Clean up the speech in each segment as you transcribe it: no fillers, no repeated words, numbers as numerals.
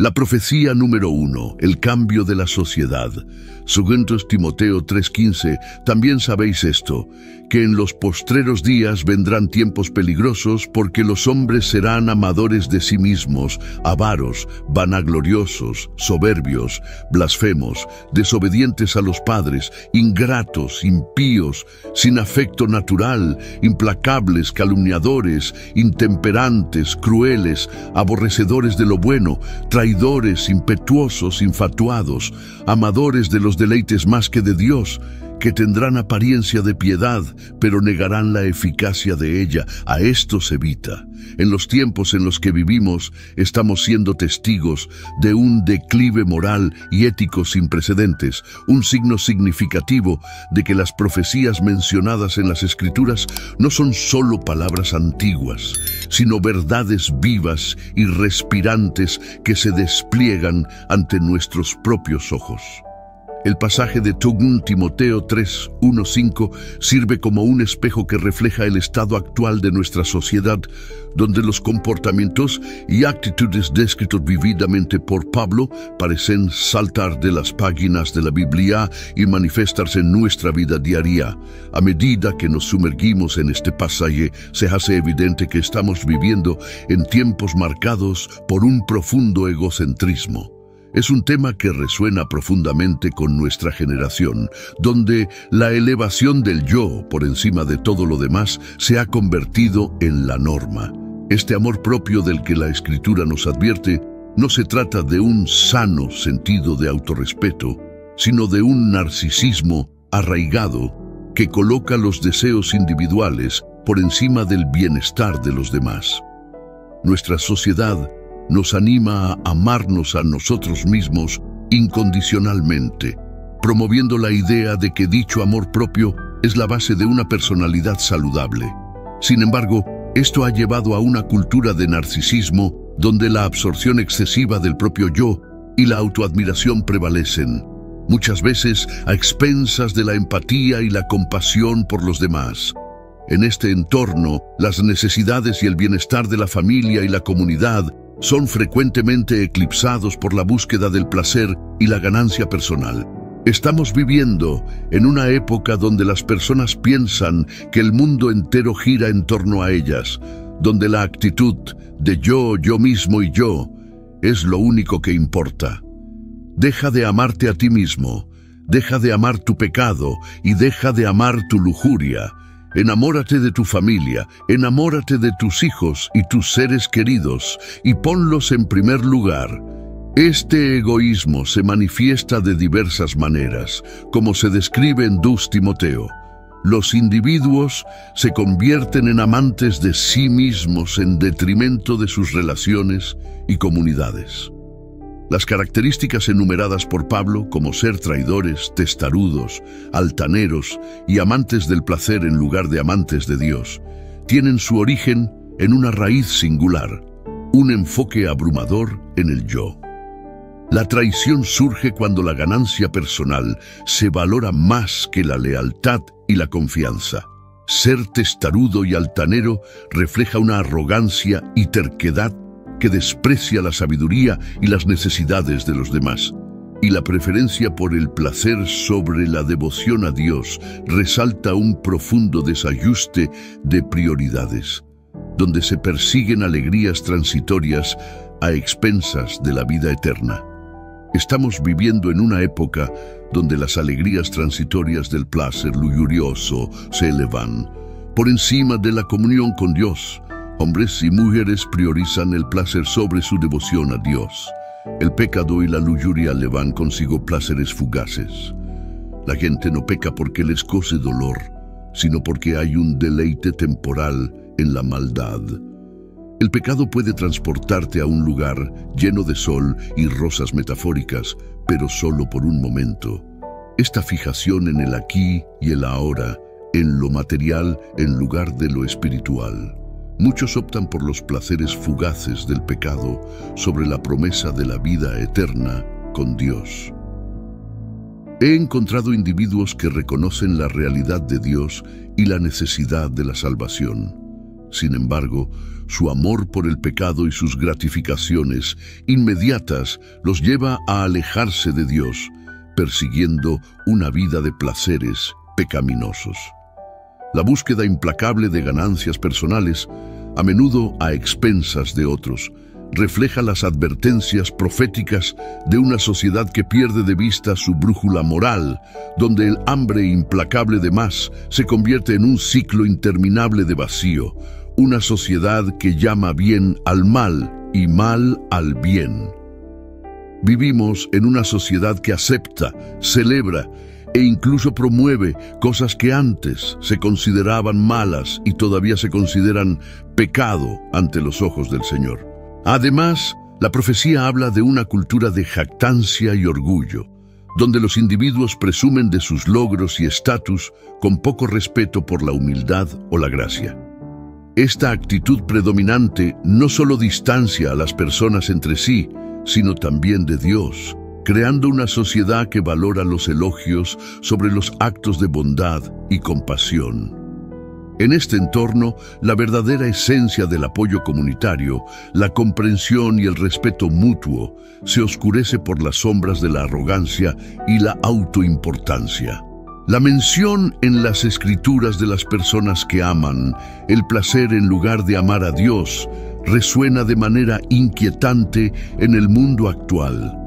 La profecía número 1, el cambio de la sociedad. Según Timoteo 3:15, también sabéis esto, que en los postreros días vendrán tiempos peligrosos, porque los hombres serán amadores de sí mismos, avaros, vanagloriosos, soberbios, blasfemos, desobedientes a los padres, ingratos, impíos, sin afecto natural, implacables, calumniadores, intemperantes, crueles, aborrecedores de lo bueno, traidores, impetuosos, infatuados, amadores de los deleites más que de Dios, que tendrán apariencia de piedad, pero negarán la eficacia de ella. A estos evita. En los tiempos en los que vivimos, estamos siendo testigos de un declive moral y ético sin precedentes, un signo significativo de que las profecías mencionadas en las Escrituras no son solo palabras antiguas, sino verdades vivas y respirantes que se despliegan ante nuestros propios ojos. El pasaje de Timoteo 3:1-5 sirve como un espejo que refleja el estado actual de nuestra sociedad, donde los comportamientos y actitudes descritos vividamente por Pablo parecen saltar de las páginas de la Biblia y manifestarse en nuestra vida diaria. A medida que nos sumergimos en este pasaje, se hace evidente que estamos viviendo en tiempos marcados por un profundo egocentrismo. Es un tema que resuena profundamente con nuestra generación, donde la elevación del yo por encima de todo lo demás se ha convertido en la norma. Este amor propio del que la Escritura nos advierte no se trata de un sano sentido de autorrespeto, sino de un narcisismo arraigado que coloca los deseos individuales por encima del bienestar de los demás. Nuestra sociedad nos anima a amarnos a nosotros mismos incondicionalmente, promoviendo la idea de que dicho amor propio es la base de una personalidad saludable. Sin embargo, esto ha llevado a una cultura de narcisismo donde la absorción excesiva del propio yo y la autoadmiración prevalecen, muchas veces a expensas de la empatía y la compasión por los demás. En este entorno, las necesidades y el bienestar de la familia y la comunidad son frecuentemente eclipsados por la búsqueda del placer y la ganancia personal. Estamos viviendo en una época donde las personas piensan que el mundo entero gira en torno a ellas, donde la actitud de yo mismo y yo es lo único que importa. Deja de amarte a ti mismo, deja de amar tu pecado y deja de amar tu lujuria. Enamórate de tu familia, enamórate de tus hijos y tus seres queridos y ponlos en primer lugar. Este egoísmo se manifiesta de diversas maneras, como se describe en Timoteo. Los individuos se convierten en amantes de sí mismos en detrimento de sus relaciones y comunidades. Las características enumeradas por Pablo, como ser traidores, testarudos, altaneros y amantes del placer en lugar de amantes de Dios, tienen su origen en una raíz singular, un enfoque abrumador en el yo. La traición surge cuando la ganancia personal se valora más que la lealtad y la confianza. Ser testarudo y altanero refleja una arrogancia y terquedad que desprecia la sabiduría y las necesidades de los demás. Y la preferencia por el placer sobre la devoción a Dios resalta un profundo desajuste de prioridades, donde se persiguen alegrías transitorias a expensas de la vida eterna. Estamos viviendo en una época donde las alegrías transitorias del placer lujurioso se elevan por encima de la comunión con Dios. Hombres y mujeres priorizan el placer sobre su devoción a Dios. El pecado y la lujuria le van consigo placeres fugaces. La gente no peca porque les cause dolor, sino porque hay un deleite temporal en la maldad. El pecado puede transportarte a un lugar lleno de sol y rosas metafóricas, pero solo por un momento. Esta fijación en el aquí y el ahora, en lo material en lugar de lo espiritual. Muchos optan por los placeres fugaces del pecado sobre la promesa de la vida eterna con Dios. He encontrado individuos que reconocen la realidad de Dios y la necesidad de la salvación. Sin embargo, su amor por el pecado y sus gratificaciones inmediatas los lleva a alejarse de Dios, persiguiendo una vida de placeres pecaminosos. La búsqueda implacable de ganancias personales, a menudo a expensas de otros, refleja las advertencias proféticas de una sociedad que pierde de vista su brújula moral, donde el hambre implacable de más se convierte en un ciclo interminable de vacío, una sociedad que llama bien al mal y mal al bien. Vivimos en una sociedad que acepta, celebra e incluso promueve cosas que antes se consideraban malas y todavía se consideran pecado ante los ojos del Señor. Además, la profecía habla de una cultura de jactancia y orgullo, donde los individuos presumen de sus logros y estatus con poco respeto por la humildad o la gracia. Esta actitud predominante no solo distancia a las personas entre sí, sino también de Dios, creando una sociedad que valora los elogios sobre los actos de bondad y compasión. En este entorno, la verdadera esencia del apoyo comunitario, la comprensión y el respeto mutuo, se oscurece por las sombras de la arrogancia y la autoimportancia. La mención en las Escrituras de las personas que aman el placer en lugar de amar a Dios resuena de manera inquietante en el mundo actual,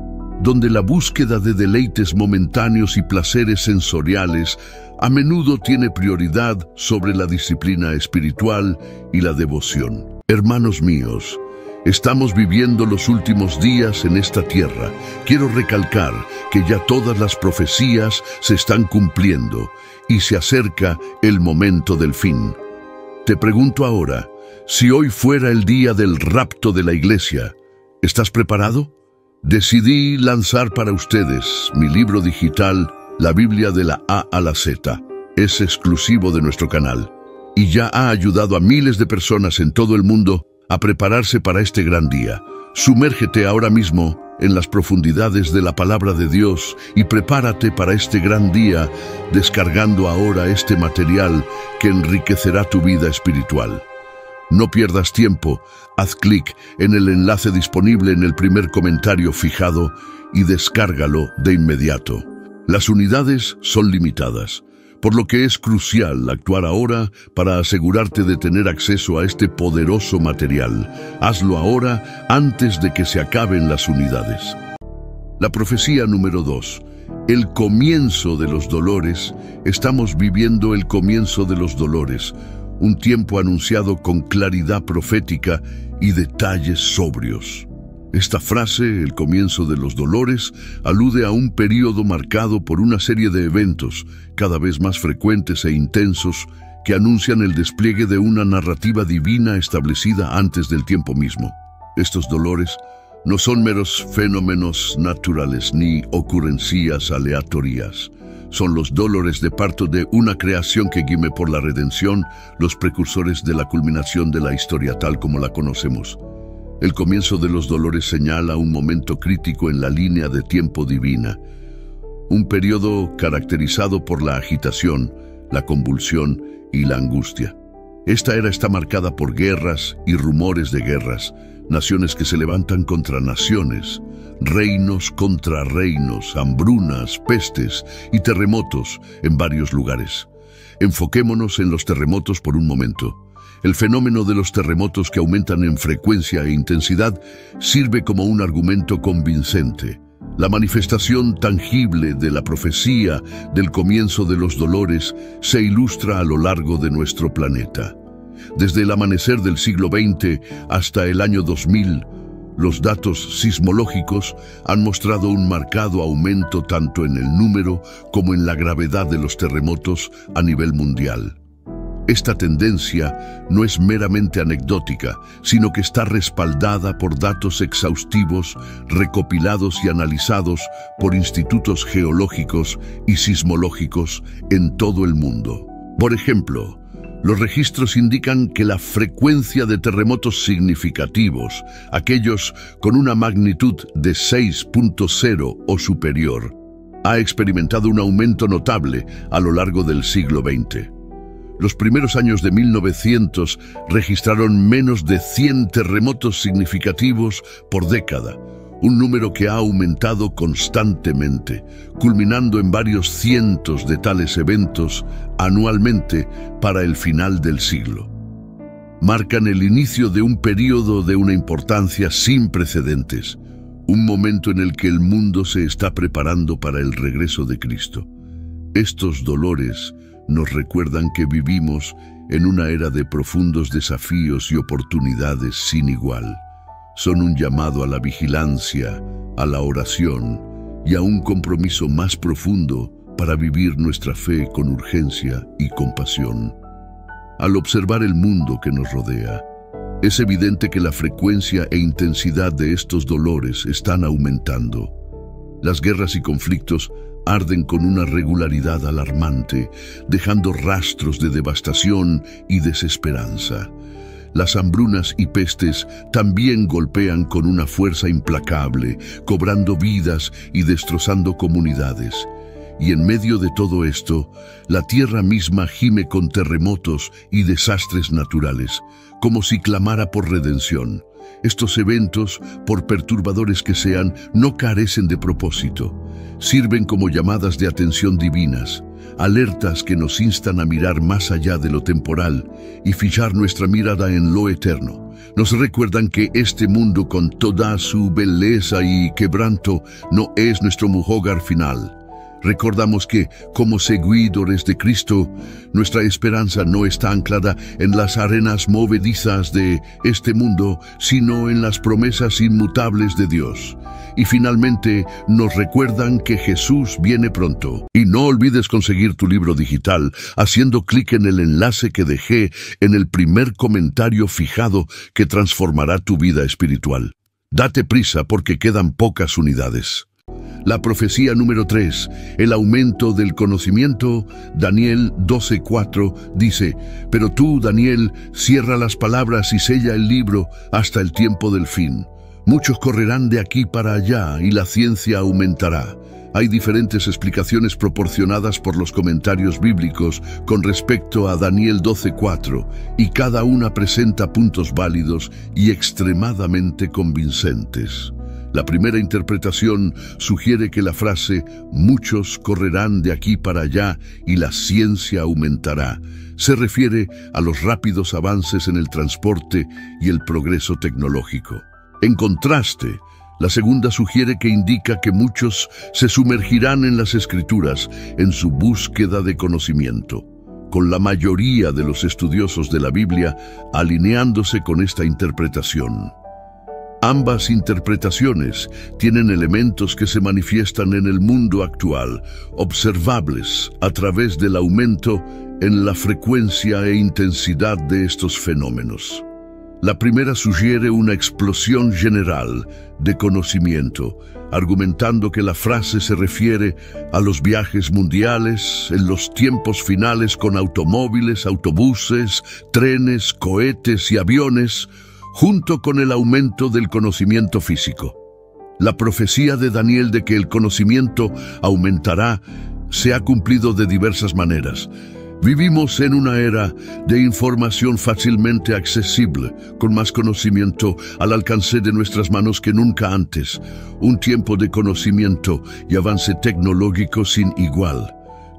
donde la búsqueda de deleites momentáneos y placeres sensoriales a menudo tiene prioridad sobre la disciplina espiritual y la devoción. Hermanos míos, estamos viviendo los últimos días en esta tierra. Quiero recalcar que ya todas las profecías se están cumpliendo y se acerca el momento del fin. Te pregunto ahora, si hoy fuera el día del rapto de la iglesia, ¿estás preparado? Decidí lanzar para ustedes mi libro digital, La Biblia de la A a la Z. Es exclusivo de nuestro canal y ya ha ayudado a miles de personas en todo el mundo a prepararse para este gran día. Sumérgete ahora mismo en las profundidades de la palabra de Dios y prepárate para este gran día, descargando ahora este material que enriquecerá tu vida espiritual. No pierdas tiempo, haz clic en el enlace disponible en el primer comentario fijado y descárgalo de inmediato. Las unidades son limitadas, por lo que es crucial actuar ahora para asegurarte de tener acceso a este poderoso material. Hazlo ahora antes de que se acaben las unidades. La profecía número 2. El comienzo de los dolores. Estamos viviendo el comienzo de los dolores, un tiempo anunciado con claridad profética y detalles sobrios. Esta frase, el comienzo de los dolores, alude a un período marcado por una serie de eventos cada vez más frecuentes e intensos que anuncian el despliegue de una narrativa divina establecida antes del tiempo mismo. Estos dolores no son meros fenómenos naturales ni ocurrencias aleatorias. Son los dolores de parto de una creación que gime por la redención, los precursores de la culminación de la historia tal como la conocemos. El comienzo de los dolores señala un momento crítico en la línea de tiempo divina, un periodo caracterizado por la agitación, la convulsión y la angustia. Esta era está marcada por guerras y rumores de guerras, naciones que se levantan contra naciones, reinos contra reinos, hambrunas, pestes y terremotos en varios lugares. Enfoquémonos en los terremotos por un momento. El fenómeno de los terremotos que aumentan en frecuencia e intensidad sirve como un argumento convincente. La manifestación tangible de la profecía del comienzo de los dolores se ilustra a lo largo de nuestro planeta. Desde el amanecer del siglo XX hasta el año 2000, los datos sismológicos han mostrado un marcado aumento tanto en el número como en la gravedad de los terremotos a nivel mundial. Esta tendencia no es meramente anecdótica, sino que está respaldada por datos exhaustivos, recopilados y analizados por institutos geológicos y sismológicos en todo el mundo. Por ejemplo, los registros indican que la frecuencia de terremotos significativos, aquellos con una magnitud de 6.0 o superior, ha experimentado un aumento notable a lo largo del siglo XX. Los primeros años de 1900 registraron menos de 100 terremotos significativos por década, un número que ha aumentado constantemente, culminando en varios cientos de tales eventos anualmente para el final del siglo. Marcan el inicio de un período de una importancia sin precedentes, un momento en el que el mundo se está preparando para el regreso de Cristo. Estos dolores nos recuerdan que vivimos en una era de profundos desafíos y oportunidades sin igual. Son un llamado a la vigilancia, a la oración y a un compromiso más profundo para vivir nuestra fe con urgencia y compasión. Al observar el mundo que nos rodea, es evidente que la frecuencia e intensidad de estos dolores están aumentando. Las guerras y conflictos arden con una regularidad alarmante, dejando rastros de devastación y desesperanza. Las hambrunas y pestes también golpean con una fuerza implacable, cobrando vidas y destrozando comunidades. Y en medio de todo esto, la tierra misma gime con terremotos y desastres naturales, como si clamara por redención. Estos eventos, por perturbadores que sean, no carecen de propósito. Sirven como llamadas de atención divinas, alertas que nos instan a mirar más allá de lo temporal y fijar nuestra mirada en lo eterno. Nos recuerdan que este mundo, con toda su belleza y quebranto, no es nuestro hogar final. Recordamos que, como seguidores de Cristo, nuestra esperanza no está anclada en las arenas movedizas de este mundo, sino en las promesas inmutables de Dios. Y finalmente, nos recuerdan que Jesús viene pronto. Y no olvides conseguir tu libro digital haciendo clic en el enlace que dejé en el primer comentario fijado que transformará tu vida espiritual. Date prisa porque quedan pocas unidades. La profecía número 3, el aumento del conocimiento, Daniel 12:4, dice: «Pero tú, Daniel, cierra las palabras y sella el libro hasta el tiempo del fin. Muchos correrán de aquí para allá y la ciencia aumentará». Hay diferentes explicaciones proporcionadas por los comentarios bíblicos con respecto a Daniel 12:4, y cada una presenta puntos válidos y extremadamente convincentes. La primera interpretación sugiere que la frase «muchos correrán de aquí para allá y la ciencia aumentará» se refiere a los rápidos avances en el transporte y el progreso tecnológico. En contraste, la segunda sugiere que indica que muchos se sumergirán en las Escrituras en su búsqueda de conocimiento, con la mayoría de los estudiosos de la Biblia alineándose con esta interpretación. Ambas interpretaciones tienen elementos que se manifiestan en el mundo actual, observables a través del aumento en la frecuencia e intensidad de estos fenómenos. La primera sugiere una explosión general de conocimiento, argumentando que la frase se refiere a los viajes mundiales en los tiempos finales con automóviles, autobuses, trenes, cohetes y aviones, junto con el aumento del conocimiento físico. La profecía de Daniel de que el conocimiento aumentará se ha cumplido de diversas maneras. Vivimos en una era de información fácilmente accesible, con más conocimiento al alcance de nuestras manos que nunca antes. Un tiempo de conocimiento y avance tecnológico sin igual.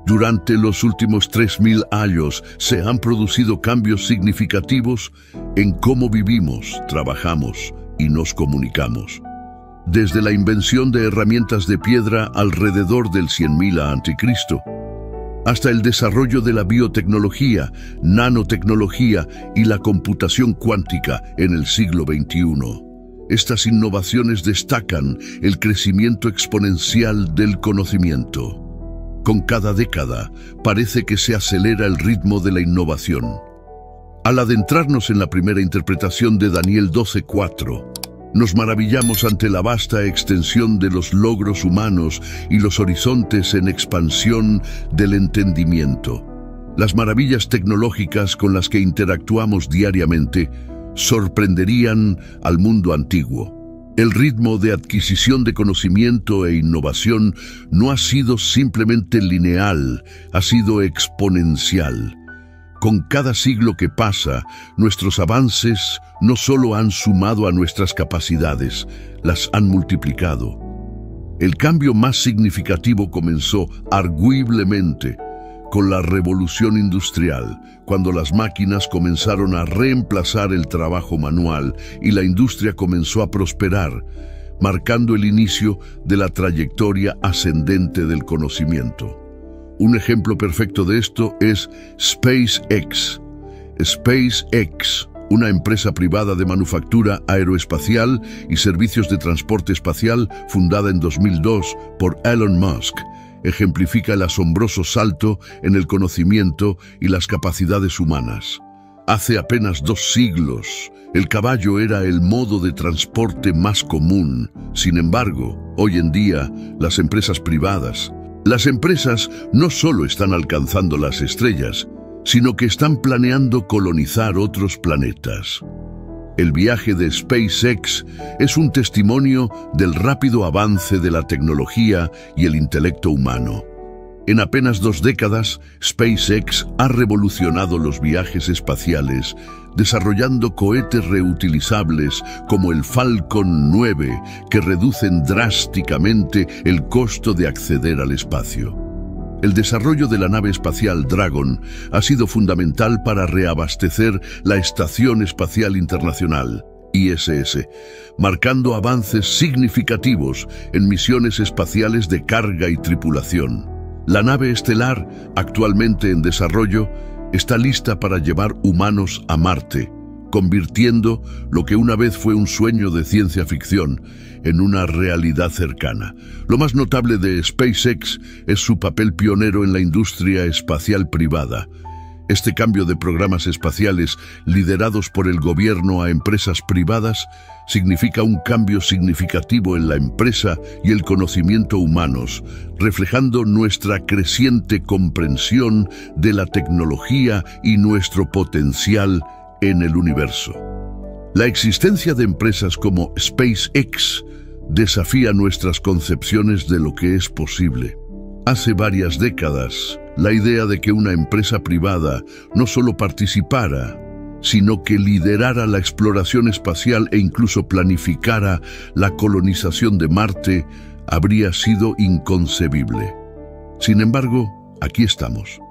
Durante los últimos 3000 años se han producido cambios significativos en cómo vivimos, trabajamos y nos comunicamos. Desde la invención de herramientas de piedra alrededor del 100.000 a.C., hasta el desarrollo de la biotecnología, nanotecnología y la computación cuántica en el siglo XXI. Estas innovaciones destacan el crecimiento exponencial del conocimiento. Con cada década, parece que se acelera el ritmo de la innovación. Al adentrarnos en la primera interpretación de Daniel 12:4, nos maravillamos ante la vasta extensión de los logros humanos y los horizontes en expansión del entendimiento. Las maravillas tecnológicas con las que interactuamos diariamente sorprenderían al mundo antiguo. El ritmo de adquisición de conocimiento e innovación no ha sido simplemente lineal, ha sido exponencial. Con cada siglo que pasa, nuestros avances no solo han sumado a nuestras capacidades, las han multiplicado. El cambio más significativo comenzó, arguiblemente, con la revolución industrial, cuando las máquinas comenzaron a reemplazar el trabajo manual y la industria comenzó a prosperar, marcando el inicio de la trayectoria ascendente del conocimiento. Un ejemplo perfecto de esto es SpaceX. SpaceX, una empresa privada de manufactura aeroespacial y servicios de transporte espacial fundada en 2002 por Elon Musk, ejemplifica el asombroso salto en el conocimiento y las capacidades humanas. Hace apenas 2 siglos, el caballo era el modo de transporte más común. Sin embargo, hoy en día, las empresas no solo están alcanzando las estrellas, sino que están planeando colonizar otros planetas. El viaje de SpaceX es un testimonio del rápido avance de la tecnología y el intelecto humano. En apenas 2 décadas, SpaceX ha revolucionado los viajes espaciales, desarrollando cohetes reutilizables como el Falcon 9, que reducen drásticamente el costo de acceder al espacio. El desarrollo de la nave espacial Dragon ha sido fundamental para reabastecer la Estación Espacial Internacional, ISS, marcando avances significativos en misiones espaciales de carga y tripulación. La nave estelar, actualmente en desarrollo, está lista para llevar humanos a Marte, convirtiendo lo que una vez fue un sueño de ciencia ficción en una realidad cercana. Lo más notable de SpaceX es su papel pionero en la industria espacial privada. Este cambio de programas espaciales liderados por el gobierno a empresas privadas significa un cambio significativo en la empresa y el conocimiento humanos, reflejando nuestra creciente comprensión de la tecnología y nuestro potencial en el universo. La existencia de empresas como SpaceX desafía nuestras concepciones de lo que es posible. Hace varias décadas, la idea de que una empresa privada no solo participara, sino que liderara la exploración espacial e incluso planificara la colonización de Marte habría sido inconcebible. Sin embargo, aquí estamos,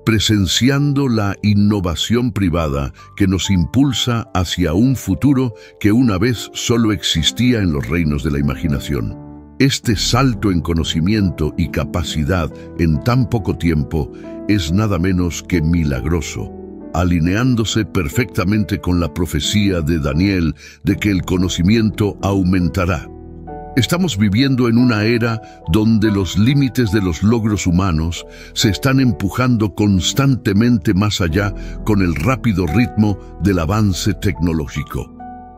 presenciando la innovación privada que nos impulsa hacia un futuro que una vez solo existía en los reinos de la imaginación. Este salto en conocimiento y capacidad en tan poco tiempo es nada menos que milagroso, alineándose perfectamente con la profecía de Daniel de que el conocimiento aumentará. Estamos viviendo en una era donde los límites de los logros humanos se están empujando constantemente más allá con el rápido ritmo del avance tecnológico.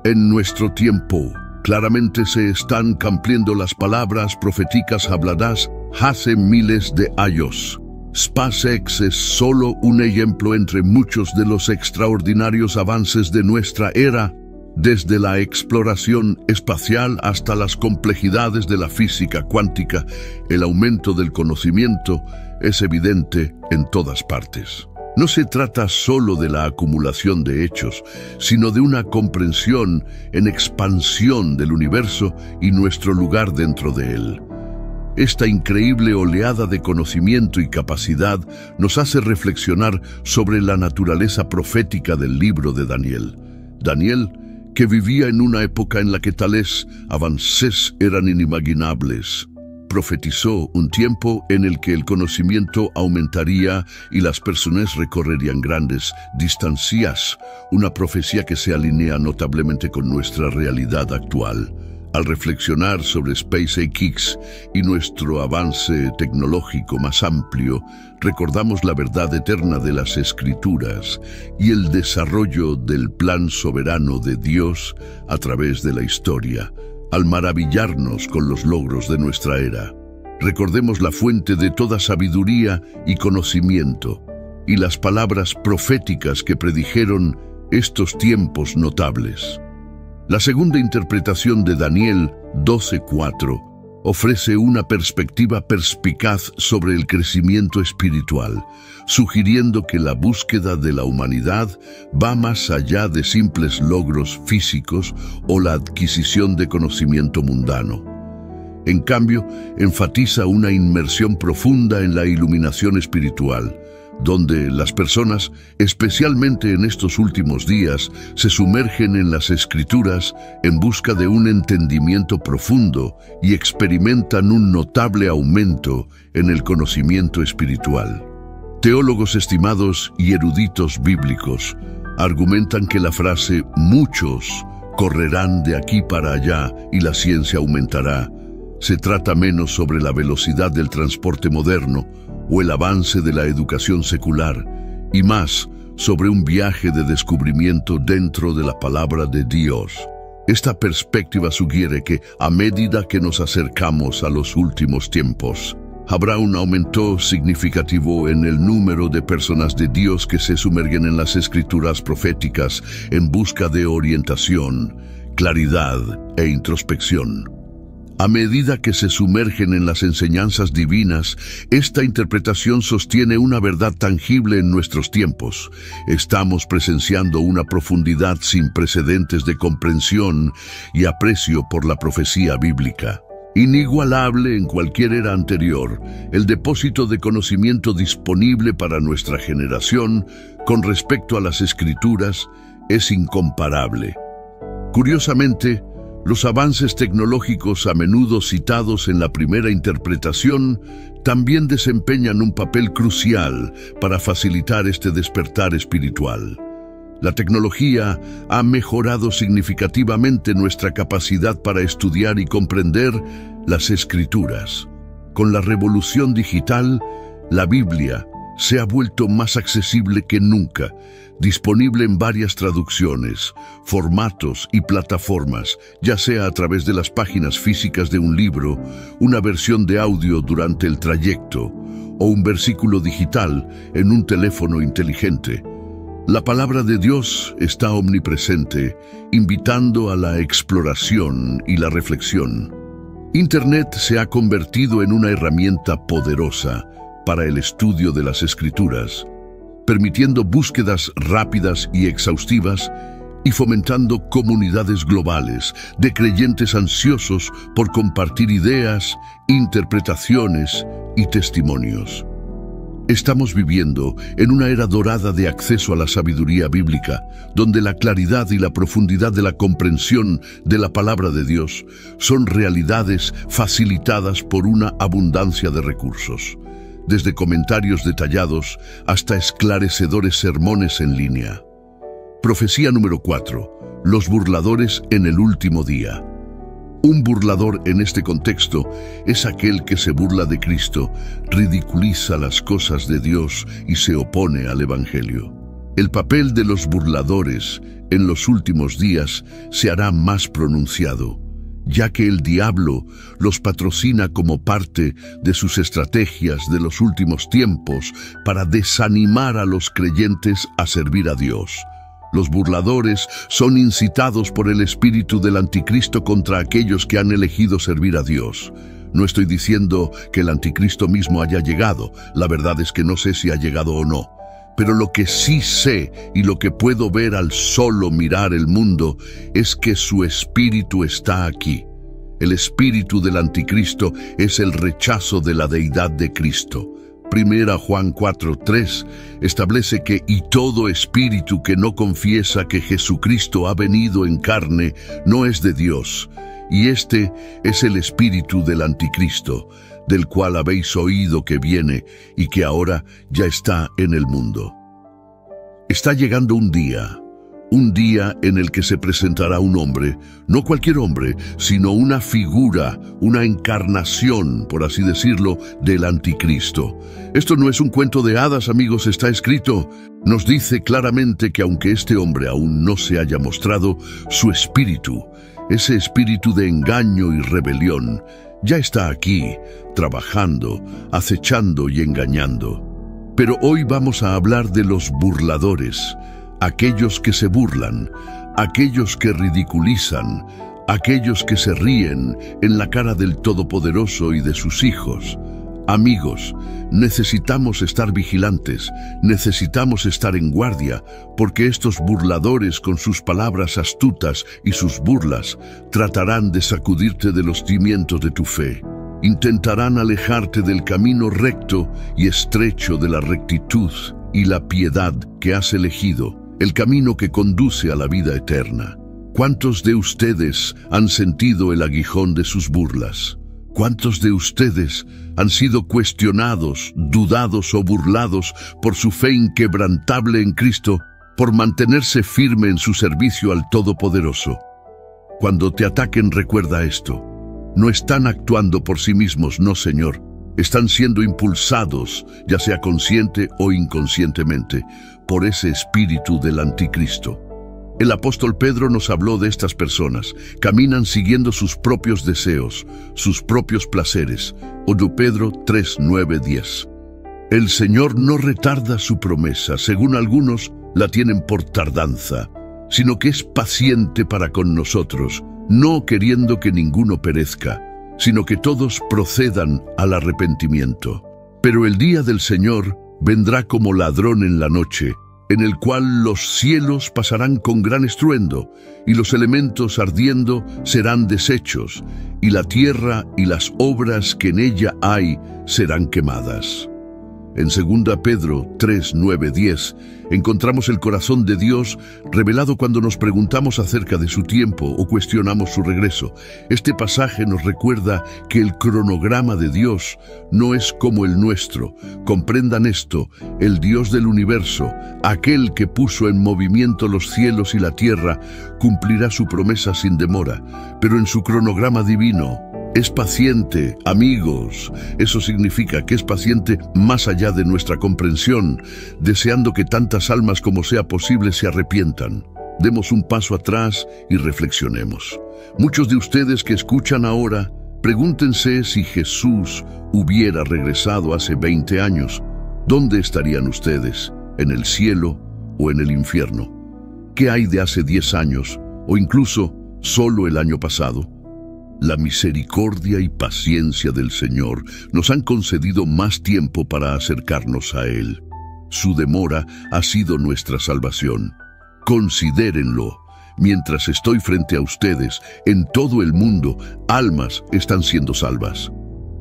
En nuestro tiempo, claramente se están cumpliendo las palabras proféticas habladas hace miles de años. SpaceX es solo un ejemplo entre muchos de los extraordinarios avances de nuestra era, desde la exploración espacial hasta las complejidades de la física cuántica. El aumento del conocimiento es evidente en todas partes. No se trata solo de la acumulación de hechos, sino de una comprensión en expansión del universo y nuestro lugar dentro de él. Esta increíble oleada de conocimiento y capacidad nos hace reflexionar sobre la naturaleza profética del libro de Daniel. Daniel, que vivía en una época en la que tales avances eran inimaginables, profetizó un tiempo en el que el conocimiento aumentaría y las personas recorrerían grandes distancias, una profecía que se alinea notablemente con nuestra realidad actual. Al reflexionar sobre SpaceX y nuestro avance tecnológico más amplio, recordamos la verdad eterna de las Escrituras y el desarrollo del plan soberano de Dios a través de la historia, al maravillarnos con los logros de nuestra era. Recordemos la fuente de toda sabiduría y conocimiento y las palabras proféticas que predijeron estos tiempos notables. La segunda interpretación de Daniel 12:4 ofrece una perspectiva perspicaz sobre el crecimiento espiritual, sugiriendo que la búsqueda de la humanidad va más allá de simples logros físicos o la adquisición de conocimiento mundano. En cambio, enfatiza una inmersión profunda en la iluminación espiritual, donde las personas, especialmente en estos últimos días, se sumergen en las Escrituras en busca de un entendimiento profundo y experimentan un notable aumento en el conocimiento espiritual. Teólogos estimados y eruditos bíblicos argumentan que la frase «muchos correrán de aquí para allá y la ciencia aumentará» se trata menos sobre la velocidad del transporte moderno o el avance de la educación secular, y más sobre un viaje de descubrimiento dentro de la palabra de Dios. Esta perspectiva sugiere que, a medida que nos acercamos a los últimos tiempos, habrá un aumento significativo en el número de personas de Dios que se sumerguen en las escrituras proféticas en busca de orientación, claridad e introspección. A medida que se sumergen en las enseñanzas divinas, esta interpretación sostiene una verdad tangible en nuestros tiempos. Estamos presenciando una profundidad sin precedentes de comprensión y aprecio por la profecía bíblica. Inigualable en cualquier era anterior, el depósito de conocimiento disponible para nuestra generación con respecto a las Escrituras es incomparable. Curiosamente, los avances tecnológicos a menudo citados en la primera interpretación también desempeñan un papel crucial para facilitar este despertar espiritual. La tecnología ha mejorado significativamente nuestra capacidad para estudiar y comprender las Escrituras. Con la revolución digital, la Biblia se ha vuelto más accesible que nunca, disponible en varias traducciones, formatos y plataformas, ya sea a través de las páginas físicas de un libro, una versión de audio durante el trayecto o un versículo digital en un teléfono inteligente. La palabra de Dios está omnipresente, invitando a la exploración y la reflexión. Internet se ha convertido en una herramienta poderosa para el estudio de las Escrituras, permitiendo búsquedas rápidas y exhaustivas y fomentando comunidades globales de creyentes ansiosos por compartir ideas, interpretaciones y testimonios. Estamos viviendo en una era dorada de acceso a la sabiduría bíblica, donde la claridad y la profundidad de la comprensión de la palabra de Dios son realidades facilitadas por una abundancia de recursos, desde comentarios detallados hasta esclarecedores sermones en línea. Profecía número 4. Los burladores en el último día. Un burlador en este contexto es aquel que se burla de Cristo, ridiculiza las cosas de Dios y se opone al Evangelio. El papel de los burladores en los últimos días se hará más pronunciado, ya que el diablo los patrocina como parte de sus estrategias de los últimos tiempos para desanimar a los creyentes a servir a Dios. Los burladores son incitados por el espíritu del anticristo contra aquellos que han elegido servir a Dios. No estoy diciendo que el anticristo mismo haya llegado, la verdad es que no sé si ha llegado o no. Pero lo que sí sé y lo que puedo ver al solo mirar el mundo es que su espíritu está aquí. El espíritu del anticristo es el rechazo de la deidad de Cristo. Primera Juan 4:3 establece que «y todo espíritu que no confiesa que Jesucristo ha venido en carne no es de Dios, y este es el espíritu del anticristo, del cual habéis oído que viene y que ahora ya está en el mundo». Está llegando un día en el que se presentará un hombre, no cualquier hombre, sino una figura, una encarnación, por así decirlo, del anticristo. Esto no es un cuento de hadas, amigos, está escrito. Nos dice claramente que aunque este hombre aún no se haya mostrado, su espíritu, ese espíritu de engaño y rebelión, ya está aquí, trabajando, acechando y engañando. Pero hoy vamos a hablar de los burladores, aquellos que se burlan, aquellos que ridiculizan, aquellos que se ríen en la cara del Todopoderoso y de sus hijos. Amigos, necesitamos estar vigilantes, necesitamos estar en guardia, porque estos burladores con sus palabras astutas y sus burlas tratarán de sacudirte de los cimientos de tu fe. Intentarán alejarte del camino recto y estrecho de la rectitud y la piedad que has elegido, el camino que conduce a la vida eterna. ¿Cuántos de ustedes han sentido el aguijón de sus burlas? ¿Cuántos de ustedes han sido cuestionados, dudados o burlados por su fe inquebrantable en Cristo, por mantenerse firme en su servicio al Todopoderoso? Cuando te ataquen, recuerda esto. No están actuando por sí mismos, no, Señor. Están siendo impulsados, ya sea consciente o inconscientemente, por ese espíritu del anticristo. El apóstol Pedro nos habló de estas personas. Caminan siguiendo sus propios deseos, sus propios placeres. 1 Pedro 3, 9, 10. El Señor no retarda su promesa, según algunos la tienen por tardanza, sino que es paciente para con nosotros, no queriendo que ninguno perezca, sino que todos procedan al arrepentimiento. Pero el día del Señor vendrá como ladrón en la noche, en el cual los cielos pasarán con gran estruendo, y los elementos ardiendo serán deshechos, y la tierra y las obras que en ella hay serán quemadas. En 2 Pedro 3, 9, 10 encontramos el corazón de Dios revelado cuando nos preguntamos acerca de su tiempo o cuestionamos su regreso. Este pasaje nos recuerda que el cronograma de Dios no es como el nuestro. Comprendan esto: el Dios del universo, aquel que puso en movimiento los cielos y la tierra, cumplirá su promesa sin demora, pero en su cronograma divino es paciente, amigos. Eso significa que es paciente más allá de nuestra comprensión, deseando que tantas almas como sea posible se arrepientan. Demos un paso atrás y reflexionemos. Muchos de ustedes que escuchan ahora, pregúntense si Jesús hubiera regresado hace 20 años. ¿Dónde estarían ustedes? ¿En el cielo o en el infierno? ¿Qué hay de hace 10 años o incluso solo el año pasado? La misericordia y paciencia del Señor nos han concedido más tiempo para acercarnos a Él. Su demora ha sido nuestra salvación. Considérenlo. Mientras estoy frente a ustedes, en todo el mundo, almas están siendo salvas.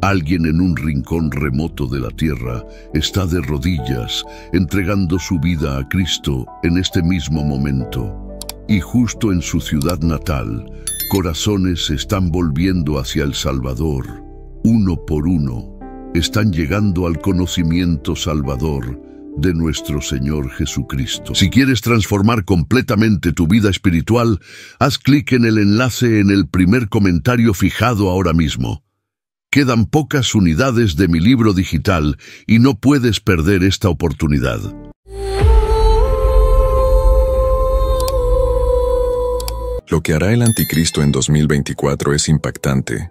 Alguien en un rincón remoto de la tierra está de rodillas, entregando su vida a Cristo en este mismo momento. Y justo en su ciudad natal, corazones se están volviendo hacia el Salvador. Uno por uno, están llegando al conocimiento salvador de nuestro Señor Jesucristo. Si quieres transformar completamente tu vida espiritual, haz clic en el enlace en el primer comentario fijado ahora mismo. Quedan pocas unidades de mi libro digital y no puedes perder esta oportunidad. Lo que hará el anticristo en 2024 es impactante.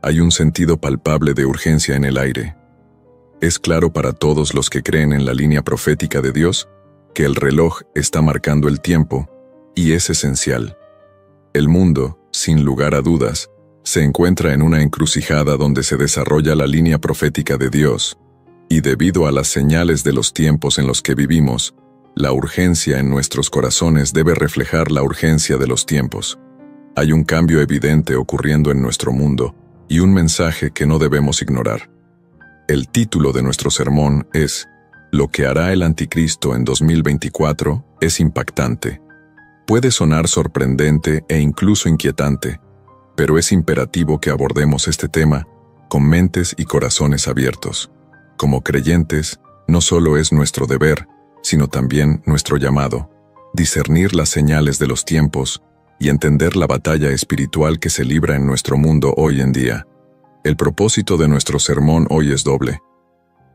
Hay un sentido palpable de urgencia en el aire. Es claro para todos los que creen en la línea profética de Dios que el reloj está marcando el tiempo, y es esencial. El mundo, sin lugar a dudas, se encuentra en una encrucijada donde se desarrolla la línea profética de Dios, y debido a las señales de los tiempos en los que vivimos, la urgencia en nuestros corazones debe reflejar la urgencia de los tiempos. Hay un cambio evidente ocurriendo en nuestro mundo y un mensaje que no debemos ignorar. El título de nuestro sermón es «Lo que hará el anticristo en 2024 es impactante». Puede sonar sorprendente e incluso inquietante, pero es imperativo que abordemos este tema con mentes y corazones abiertos. Como creyentes, no solo es nuestro deber, sino también nuestro llamado, discernir las señales de los tiempos y entender la batalla espiritual que se libra en nuestro mundo hoy en día. El propósito de nuestro sermón hoy es doble: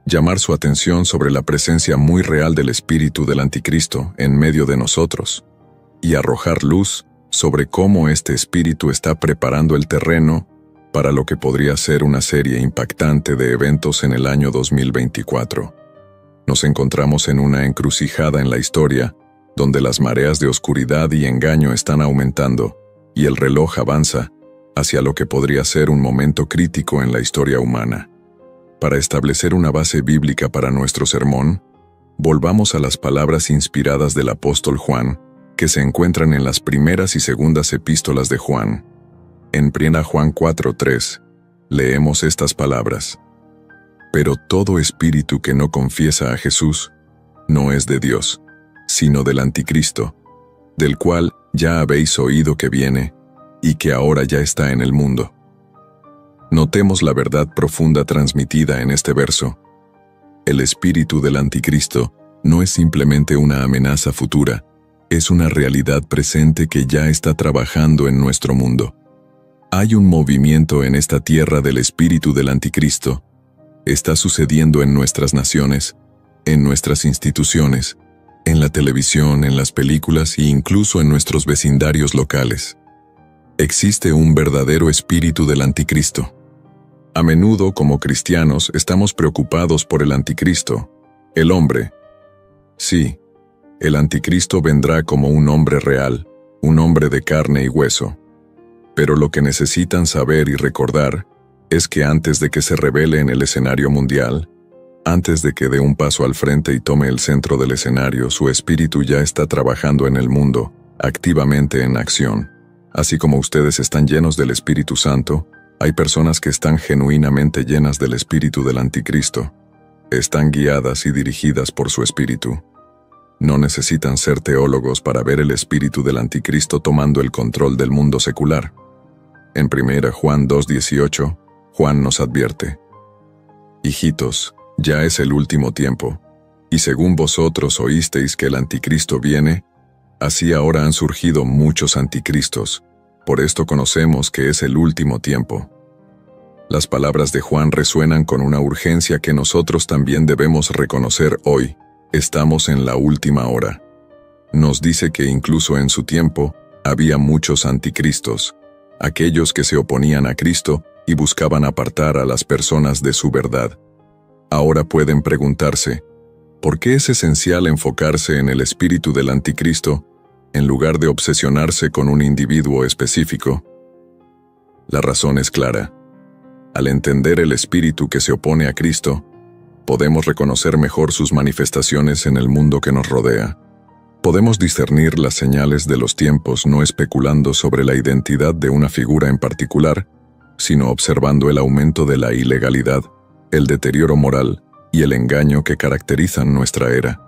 llamar su atención sobre la presencia muy real del espíritu del anticristo en medio de nosotros, y arrojar luz sobre cómo este espíritu está preparando el terreno para lo que podría ser una serie impactante de eventos en el año 2024. Nos encontramos en una encrucijada en la historia, donde las mareas de oscuridad y engaño están aumentando, y el reloj avanza hacia lo que podría ser un momento crítico en la historia humana. Para establecer una base bíblica para nuestro sermón, volvamos a las palabras inspiradas del apóstol Juan, que se encuentran en las primeras y segundas epístolas de Juan. En 1 Juan 4:3, leemos estas palabras: «Pero todo espíritu que no confiesa a Jesús no es de Dios, sino del anticristo, del cual ya habéis oído que viene, y que ahora ya está en el mundo». Notemos la verdad profunda transmitida en este verso. El espíritu del anticristo no es simplemente una amenaza futura, es una realidad presente que ya está trabajando en nuestro mundo. Hay un movimiento en esta tierra del espíritu del anticristo. Está sucediendo en nuestras naciones, en nuestras instituciones, en la televisión, en las películas e incluso en nuestros vecindarios locales. Existe un verdadero espíritu del anticristo. A menudo, como cristianos, estamos preocupados por el anticristo, el hombre. Sí, el anticristo vendrá como un hombre real, un hombre de carne y hueso. Pero lo que necesitan saber y recordar es que antes de que se revele en el escenario mundial, antes de que dé un paso al frente y tome el centro del escenario, su espíritu ya está trabajando en el mundo, activamente en acción. Así como ustedes están llenos del Espíritu Santo, hay personas que están genuinamente llenas del espíritu del anticristo. Están guiadas y dirigidas por su espíritu. No necesitan ser teólogos para ver el espíritu del anticristo tomando el control del mundo secular. En 1 Juan 2:18, Juan nos advierte: «Hijitos, ya es el último tiempo, y según vosotros oísteis que el anticristo viene, así ahora han surgido muchos anticristos. Por esto conocemos que es el último tiempo». Las palabras de Juan resuenan con una urgencia que nosotros también debemos reconocer hoy. Estamos en la última hora. Nos dice que incluso en su tiempo había muchos anticristos, aquellos que se oponían a Cristo y buscaban apartar a las personas de su verdad. Ahora pueden preguntarse, ¿por qué es esencial enfocarse en el espíritu del anticristo en lugar de obsesionarse con un individuo específico? La razón es clara. Al entender el espíritu que se opone a Cristo, podemos reconocer mejor sus manifestaciones en el mundo que nos rodea. Podemos discernir las señales de los tiempos no especulando sobre la identidad de una figura en particular, sino observando el aumento de la ilegalidad, el deterioro moral y el engaño que caracterizan nuestra era.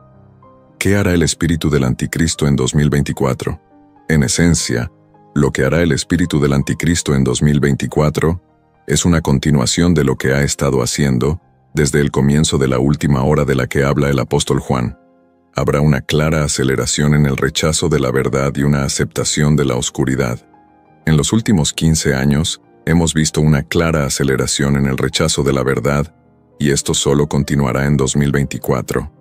¿Qué hará el espíritu del anticristo en 2024? En esencia, lo que hará el espíritu del anticristo en 2024 es una continuación de lo que ha estado haciendo desde el comienzo de la última hora de la que habla el apóstol Juan. Habrá una clara aceleración en el rechazo de la verdad y una aceptación de la oscuridad. En los últimos 15 años, hemos visto una clara aceleración en el rechazo de la verdad, y esto solo continuará en 2024.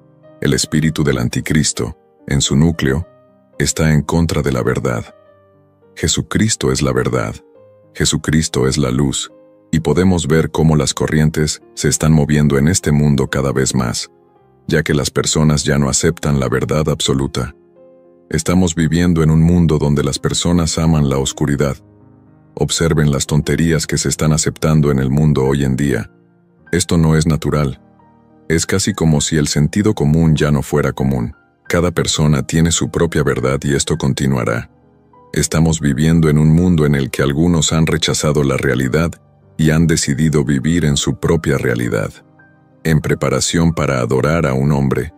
El espíritu del anticristo, en su núcleo, está en contra de la verdad. Jesucristo es la verdad. Jesucristo es la luz, y podemos ver cómo las corrientes se están moviendo en este mundo cada vez más, ya que las personas ya no aceptan la verdad absoluta. Estamos viviendo en un mundo donde las personas aman la oscuridad. Observen las tonterías que se están aceptando en el mundo hoy en día. Esto no es natural. Es casi como si el sentido común ya no fuera común. Cada persona tiene su propia verdad y esto continuará. Estamos viviendo en un mundo en el que algunos han rechazado la realidad y han decidido vivir en su propia realidad. En preparación para adorar a un hombre,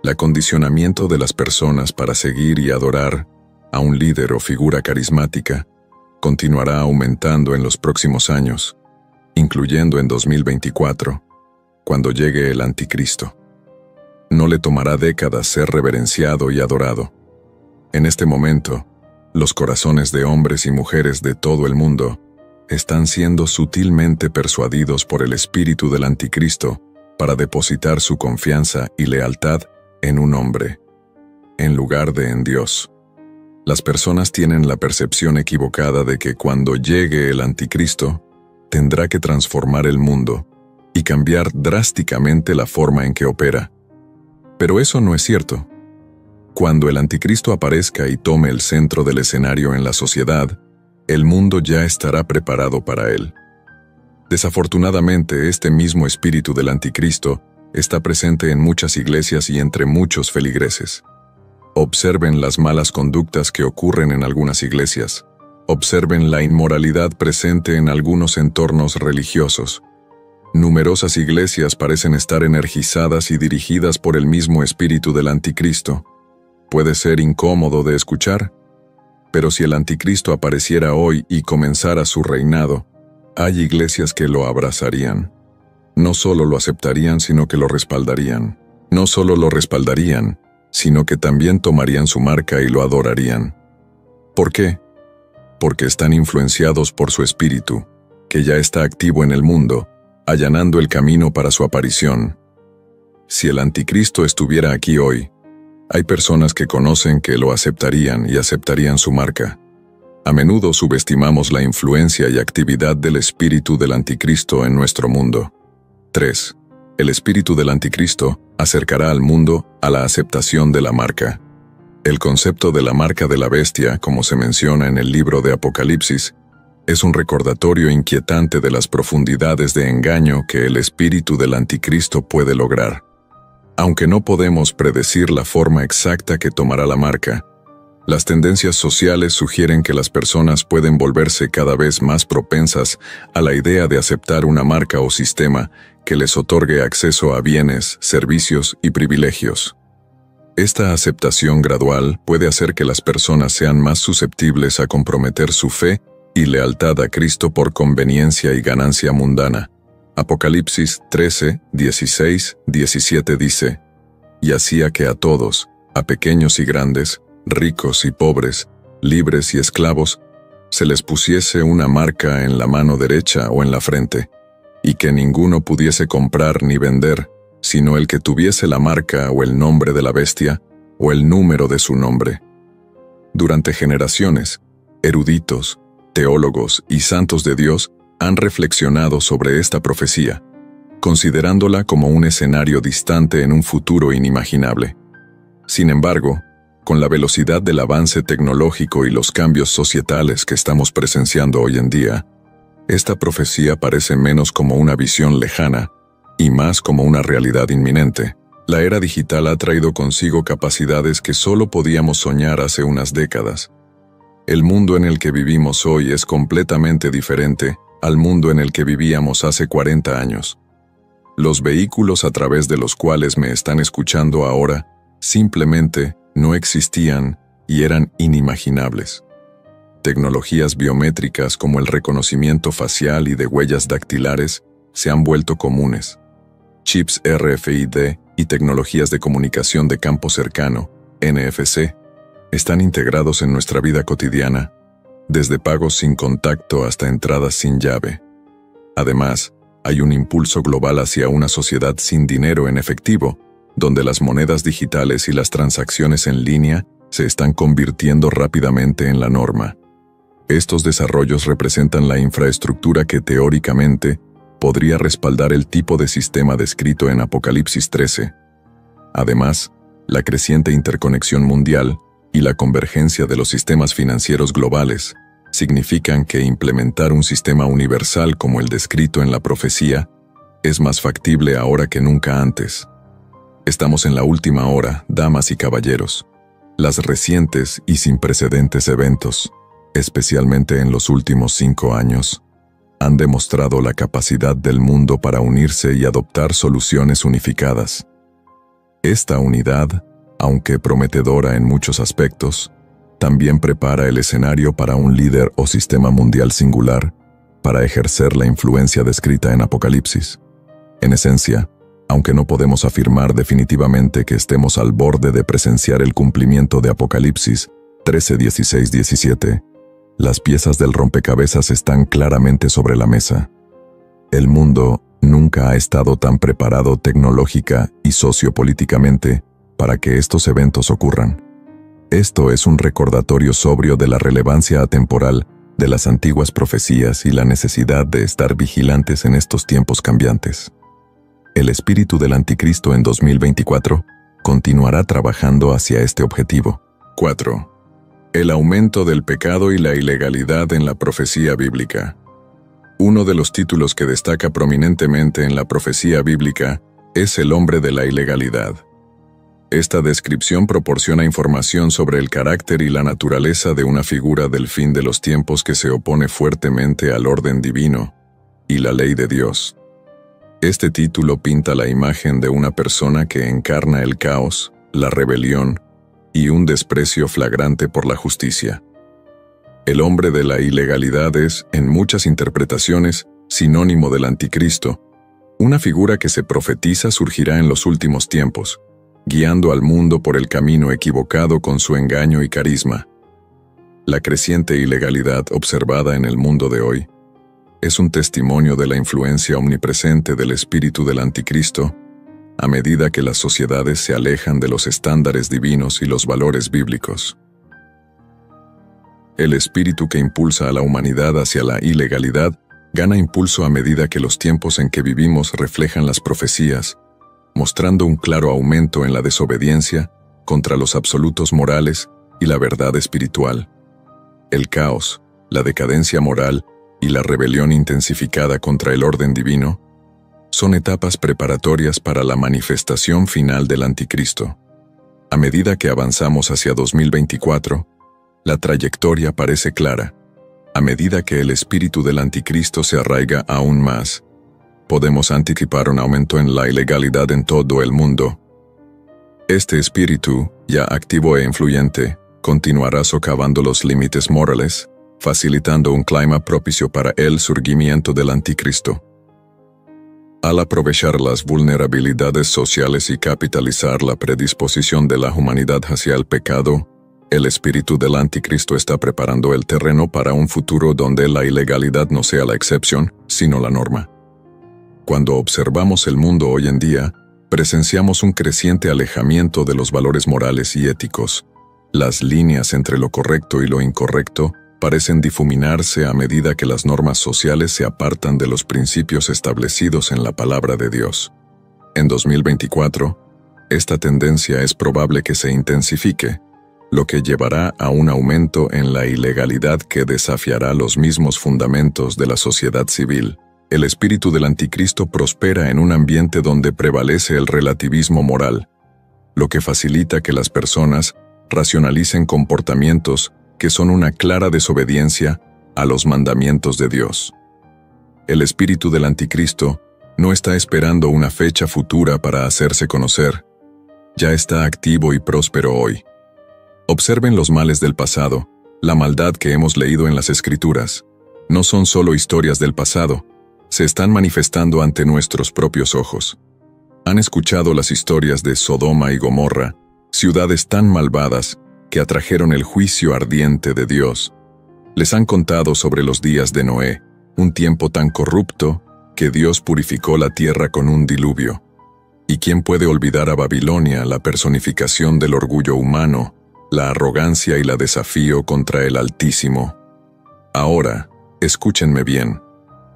el acondicionamiento de las personas para seguir y adorar a un líder o figura carismática continuará aumentando en los próximos años, incluyendo en 2024, cuando llegue el anticristo. No le tomará décadas ser reverenciado y adorado. En este momento, los corazones de hombres y mujeres de todo el mundo están siendo sutilmente persuadidos por el espíritu del anticristo para depositar su confianza y lealtad en un hombre, en lugar de en Dios. Las personas tienen la percepción equivocada de que cuando llegue el anticristo, tendrá que transformar el mundo y cambiar drásticamente la forma en que opera. Pero eso no es cierto. Cuando el anticristo aparezca y tome el centro del escenario en la sociedad, el mundo ya estará preparado para él. Desafortunadamente, este mismo espíritu del anticristo está presente en muchas iglesias y entre muchos feligreses. Observen las malas conductas que ocurren en algunas iglesias. Observen la inmoralidad presente en algunos entornos religiosos. Numerosas iglesias parecen estar energizadas y dirigidas por el mismo espíritu del anticristo. Puede ser incómodo de escuchar, pero si el anticristo apareciera hoy y comenzara su reinado, hay iglesias que lo abrazarían. No solo lo aceptarían, sino que lo respaldarían. No solo lo respaldarían, sino que también tomarían su marca y lo adorarían. ¿Por qué? Porque están influenciados por su espíritu, que ya está activo en el mundo, allanando el camino para su aparición. Si el anticristo estuviera aquí hoy, hay personas que conocen que lo aceptarían y aceptarían su marca. A menudo subestimamos la influencia y actividad del espíritu del anticristo en nuestro mundo. 3. El espíritu del anticristo acercará al mundo a la aceptación de la marca. El concepto de la marca de la bestia, como se menciona en el libro de Apocalipsis, es un recordatorio inquietante de las profundidades de engaño que el espíritu del anticristo puede lograr. Aunque no podemos predecir la forma exacta que tomará la marca, las tendencias sociales sugieren que las personas pueden volverse cada vez más propensas a la idea de aceptar una marca o sistema que les otorgue acceso a bienes, servicios y privilegios. Esta aceptación gradual puede hacer que las personas sean más susceptibles a comprometer su fe y lealtad a Cristo por conveniencia y ganancia mundana. Apocalipsis 13, 16, 17 dice: «Y hacía que a todos, a pequeños y grandes, ricos y pobres, libres y esclavos, se les pusiese una marca en la mano derecha o en la frente, y que ninguno pudiese comprar ni vender, sino el que tuviese la marca o el nombre de la bestia, o el número de su nombre». Durante generaciones, eruditos, teólogos y santos de Dios han reflexionado sobre esta profecía, considerándola como un escenario distante en un futuro inimaginable. Sin embargo, con la velocidad del avance tecnológico y los cambios societales que estamos presenciando hoy en día, esta profecía parece menos como una visión lejana y más como una realidad inminente. La era digital ha traído consigo capacidades que solo podíamos soñar hace unas décadas. El mundo en el que vivimos hoy es completamente diferente al mundo en el que vivíamos hace 40 años. Los vehículos a través de los cuales me están escuchando ahora simplemente no existían y eran inimaginables. Tecnologías biométricas como el reconocimiento facial y de huellas dactilares se han vuelto comunes. Chips RFID y tecnologías de comunicación de campo cercano, NFC, están integrados en nuestra vida cotidiana, desde pagos sin contacto hasta entradas sin llave. Además, hay un impulso global hacia una sociedad sin dinero en efectivo, donde las monedas digitales y las transacciones en línea se están convirtiendo rápidamente en la norma. Estos desarrollos representan la infraestructura que teóricamente podría respaldar el tipo de sistema descrito en Apocalipsis 13. Además, la creciente interconexión mundial y la convergencia de los sistemas financieros globales significan que implementar un sistema universal como el descrito en la profecía es más factible ahora que nunca antes. Estamos en la última hora, damas y caballeros. Las recientes y sin precedentes eventos, especialmente en los últimos 5 años, han demostrado la capacidad del mundo para unirse y adoptar soluciones unificadas. Esta unidad, aunque prometedora en muchos aspectos, también prepara el escenario para un líder o sistema mundial singular para ejercer la influencia descrita en Apocalipsis. En esencia, aunque no podemos afirmar definitivamente que estemos al borde de presenciar el cumplimiento de Apocalipsis 13, 16, 17, las piezas del rompecabezas están claramente sobre la mesa. El mundo nunca ha estado tan preparado tecnológica y sociopolíticamente para que estos eventos ocurran. Esto es un recordatorio sobrio de la relevancia atemporal de las antiguas profecías y la necesidad de estar vigilantes en estos tiempos cambiantes. El espíritu del anticristo en 2024 continuará trabajando hacia este objetivo. 4. El aumento del pecado y la ilegalidad en la profecía bíblica. Uno de los títulos que destaca prominentemente en la profecía bíblica es el hombre de la ilegalidad. Esta descripción proporciona información sobre el carácter y la naturaleza de una figura del fin de los tiempos que se opone fuertemente al orden divino y la ley de Dios. Este título pinta la imagen de una persona que encarna el caos, la rebelión y un desprecio flagrante por la justicia. El hombre de la ilegalidad es, en muchas interpretaciones, sinónimo del anticristo, una figura que se profetiza surgirá en los últimos tiempos, guiando al mundo por el camino equivocado con su engaño y carisma. La creciente ilegalidad observada en el mundo de hoy es un testimonio de la influencia omnipresente del espíritu del anticristo a medida que las sociedades se alejan de los estándares divinos y los valores bíblicos. El espíritu que impulsa a la humanidad hacia la ilegalidad gana impulso a medida que los tiempos en que vivimos reflejan las profecías, mostrando un claro aumento en la desobediencia contra los absolutos morales y la verdad espiritual. El caos, la decadencia moral y la rebelión intensificada contra el orden divino son etapas preparatorias para la manifestación final del anticristo. A medida que avanzamos hacia 2024, la trayectoria parece clara. A medida que el espíritu del anticristo se arraiga aún más, podemos anticipar un aumento en la ilegalidad en todo el mundo. Este espíritu, ya activo e influyente, continuará socavando los límites morales, facilitando un clima propicio para el surgimiento del anticristo. Al aprovechar las vulnerabilidades sociales y capitalizar la predisposición de la humanidad hacia el pecado, el espíritu del anticristo está preparando el terreno para un futuro donde la ilegalidad no sea la excepción, sino la norma. Cuando observamos el mundo hoy en día, presenciamos un creciente alejamiento de los valores morales y éticos. Las líneas entre lo correcto y lo incorrecto parecen difuminarse a medida que las normas sociales se apartan de los principios establecidos en la palabra de Dios. En 2024, esta tendencia es probable que se intensifique, lo que llevará a un aumento en la ilegalidad que desafiará los mismos fundamentos de la sociedad civil. El espíritu del anticristo prospera en un ambiente donde prevalece el relativismo moral, lo que facilita que las personas racionalicen comportamientos que son una clara desobediencia a los mandamientos de Dios. El espíritu del anticristo no está esperando una fecha futura para hacerse conocer, ya está activo y próspero hoy. Observen los males del pasado, la maldad que hemos leído en las Escrituras. No son solo historias del pasado, se están manifestando ante nuestros propios ojos. Han escuchado las historias de Sodoma y Gomorra, ciudades tan malvadas que atrajeron el juicio ardiente de Dios. Les han contado sobre los días de Noé, un tiempo tan corrupto que Dios purificó la tierra con un diluvio. ¿Y quién puede olvidar a Babilonia, la personificación del orgullo humano, la arrogancia y la desafío contra el Altísimo? Ahora, escúchenme bien.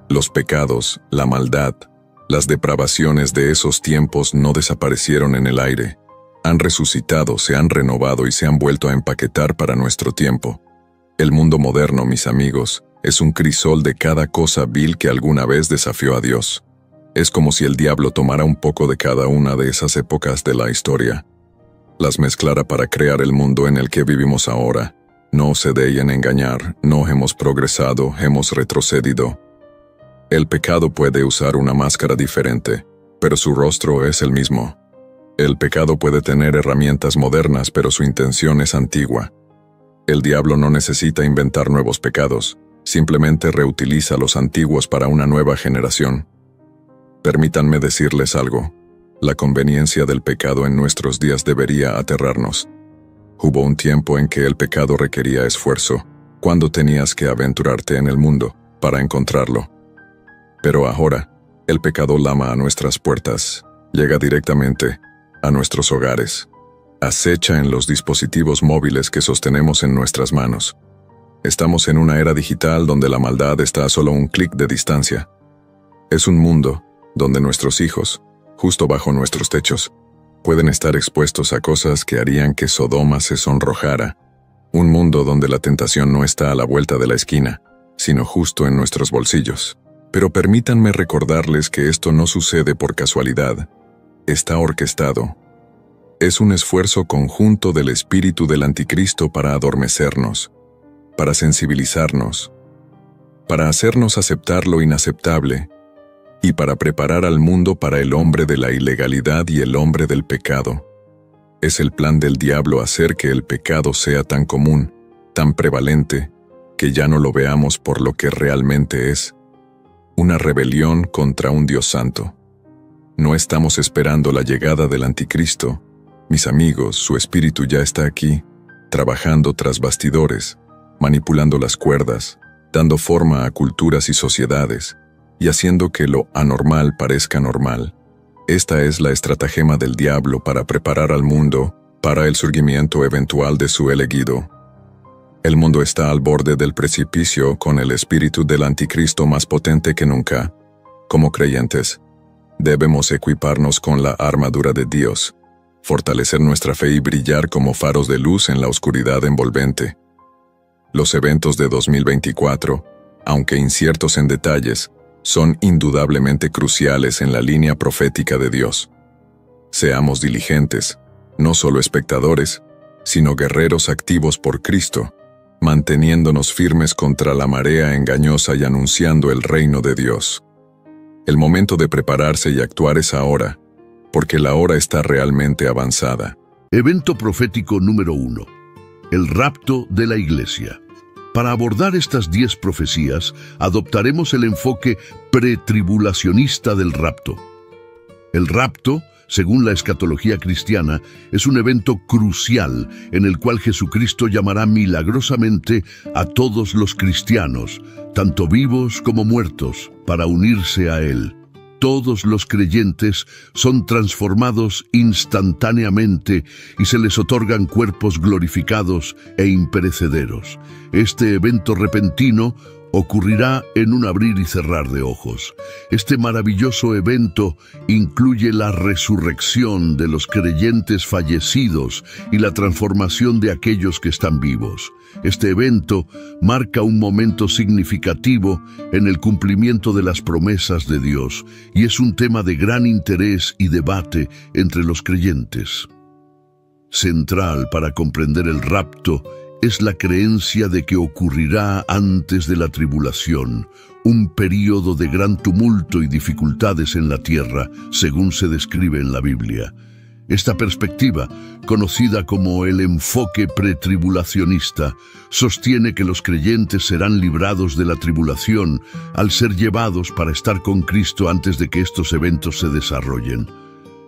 Los pecados, la maldad, las depravaciones de esos tiempos no desaparecieron en el aire. Han resucitado, se han renovado y se han vuelto a empaquetar para nuestro tiempo. El mundo moderno, mis amigos, es un crisol de cada cosa vil que alguna vez desafió a Dios. Es como si el diablo tomara un poco de cada una de esas épocas de la historia, las mezclara para crear el mundo en el que vivimos ahora. No se dejen engañar, no hemos progresado, hemos retrocedido. El pecado puede usar una máscara diferente, pero su rostro es el mismo. El pecado puede tener herramientas modernas, pero su intención es antigua. El diablo no necesita inventar nuevos pecados, simplemente reutiliza los antiguos para una nueva generación. Permítanme decirles algo. La conveniencia del pecado en nuestros días debería aterrarnos. Hubo un tiempo en que el pecado requería esfuerzo, cuando tenías que aventurarte en el mundo para encontrarlo. Pero ahora, el pecado lama a nuestras puertas, llega directamente a nuestros hogares, acecha en los dispositivos móviles que sostenemos en nuestras manos. Estamos en una era digital donde la maldad está a solo un clic de distancia. Es un mundo donde nuestros hijos, justo bajo nuestros techos, pueden estar expuestos a cosas que harían que Sodoma se sonrojara, Un mundo donde la tentación no está a la vuelta de la esquina, sino justo en nuestros bolsillos. Pero permítanme recordarles que esto no sucede por casualidad. Está orquestado. Es un esfuerzo conjunto del espíritu del anticristo para adormecernos, para sensibilizarnos, para hacernos aceptar lo inaceptable y para preparar al mundo para el hombre de la ilegalidad y el hombre del pecado. Es el plan del diablo hacer que el pecado sea tan común, tan prevalente, que ya no lo veamos por lo que realmente es: una rebelión contra un Dios santo. No estamos esperando la llegada del anticristo. Mis amigos, su espíritu ya está aquí, trabajando tras bastidores, manipulando las cuerdas, dando forma a culturas y sociedades, y haciendo que lo anormal parezca normal. Esta es la estratagema del diablo para preparar al mundo para el surgimiento eventual de su elegido. El mundo está al borde del precipicio con el espíritu del anticristo más potente que nunca. Como creyentes, debemos equiparnos con la armadura de Dios, fortalecer nuestra fe y brillar como faros de luz en la oscuridad envolvente. Los eventos de 2024, aunque inciertos en detalles, son indudablemente cruciales en la línea profética de Dios. Seamos diligentes, no solo espectadores, sino guerreros activos por Cristo, manteniéndonos firmes contra la marea engañosa y anunciando el reino de Dios. El momento de prepararse y actuar es ahora, porque la hora está realmente avanzada. Evento profético número 1. El rapto de la Iglesia. Para abordar estas 10 profecías, adoptaremos el enfoque pretribulacionista del rapto. El rapto, según la escatología cristiana, es un evento crucial en el cual Jesucristo llamará milagrosamente a todos los cristianos, tanto vivos como muertos, para unirse a Él. Todos los creyentes son transformados instantáneamente y se les otorgan cuerpos glorificados e imperecederos. Este evento repentino ocurrirá en un abrir y cerrar de ojos. Este maravilloso evento incluye la resurrección de los creyentes fallecidos y la transformación de aquellos que están vivos. Este evento marca un momento significativo en el cumplimiento de las promesas de Dios y es un tema de gran interés y debate entre los creyentes. Central para comprender el rapto es la creencia de que ocurrirá antes de la tribulación, un período de gran tumulto y dificultades en la tierra, según se describe en la Biblia. Esta perspectiva, conocida como el enfoque pretribulacionista, sostiene que los creyentes serán librados de la tribulación al ser llevados para estar con Cristo antes de que estos eventos se desarrollen.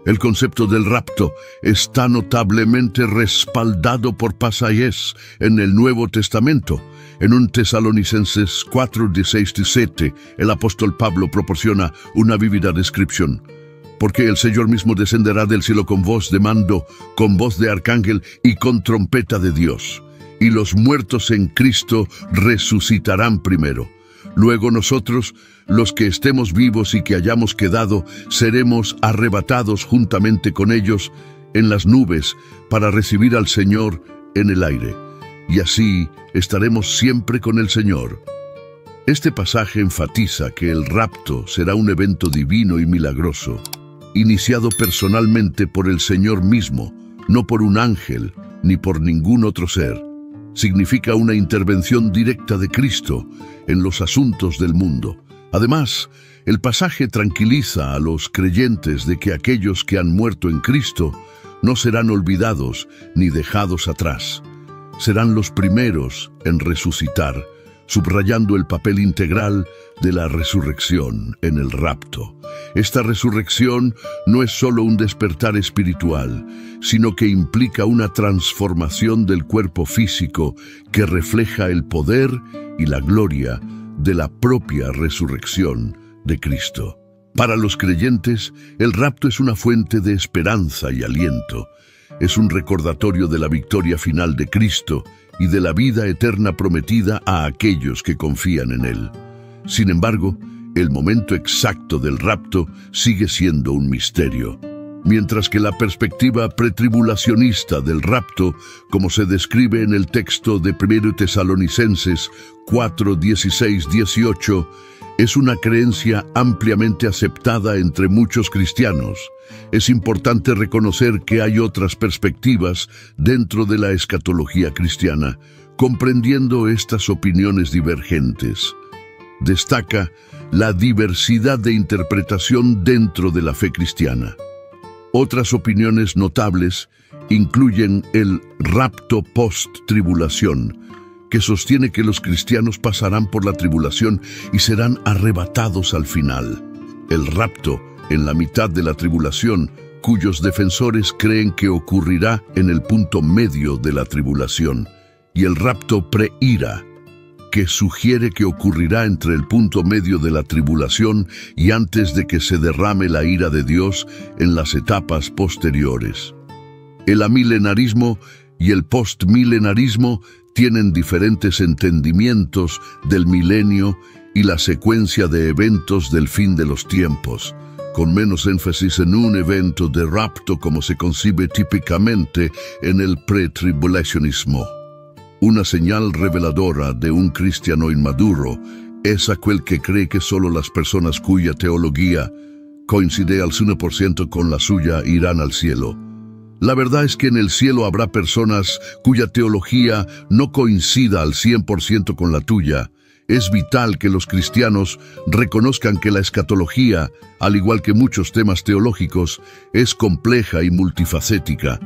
El concepto del rapto está notablemente respaldado por pasajes en el Nuevo Testamento. En 1 Tesalonicenses 4:16-17, el apóstol Pablo proporciona una vívida descripción. Porque el Señor mismo descenderá del cielo con voz de mando, con voz de arcángel y con trompeta de Dios. Y los muertos en Cristo resucitarán primero. Luego nosotros, los que estemos vivos y que hayamos quedado, seremos arrebatados juntamente con ellos en las nubes para recibir al Señor en el aire. Y así estaremos siempre con el Señor. Este pasaje enfatiza que el rapto será un evento divino y milagroso, iniciado personalmente por el Señor mismo, no por un ángel ni por ningún otro ser. Significa una intervención directa de Cristo en los asuntos del mundo. Además, el pasaje tranquiliza a los creyentes de que aquellos que han muerto en Cristo no serán olvidados ni dejados atrás. Serán los primeros en resucitar, subrayando el papel integral de la resurrección en el rapto. Esta resurrección no es solo un despertar espiritual, sino que implica una transformación del cuerpo físico que refleja el poder y la gloria de la propia resurrección de Cristo. Para los creyentes, el rapto es una fuente de esperanza y aliento. Es un recordatorio de la victoria final de Cristo y de la vida eterna prometida a aquellos que confían en Él. Sin embargo, el momento exacto del rapto sigue siendo un misterio. mientras que la perspectiva pretribulacionista del rapto, como se describe en el texto de 1 Tesalonicenses 4, 16, 18, es una creencia ampliamente aceptada entre muchos cristianos. Es importante reconocer que hay otras perspectivas dentro de la escatología cristiana, comprendiendo estas opiniones divergentes. Destaca la diversidad de interpretación dentro de la fe cristiana. Otras opiniones notables incluyen el rapto post-tribulación, que sostiene que los cristianos pasarán por la tribulación y serán arrebatados al final. El rapto en la mitad de la tribulación, cuyos defensores creen que ocurrirá en el punto medio de la tribulación, y el rapto pre-ira, que sugiere que ocurrirá entre el punto medio de la tribulación y antes de que se derrame la ira de Dios en las etapas posteriores. El amilenarismo y el postmilenarismo tienen diferentes entendimientos del milenio y la secuencia de eventos del fin de los tiempos, con menos énfasis en un evento de rapto como se concibe típicamente en el pretribulacionismo. Una señal reveladora de un cristiano inmaduro es aquel que cree que solo las personas cuya teología coincide al 1% con la suya irán al cielo. La verdad es que en el cielo habrá personas cuya teología no coincida al 100% con la tuya. Es vital que los cristianos reconozcan que la escatología, al igual que muchos temas teológicos, es compleja y multifacética.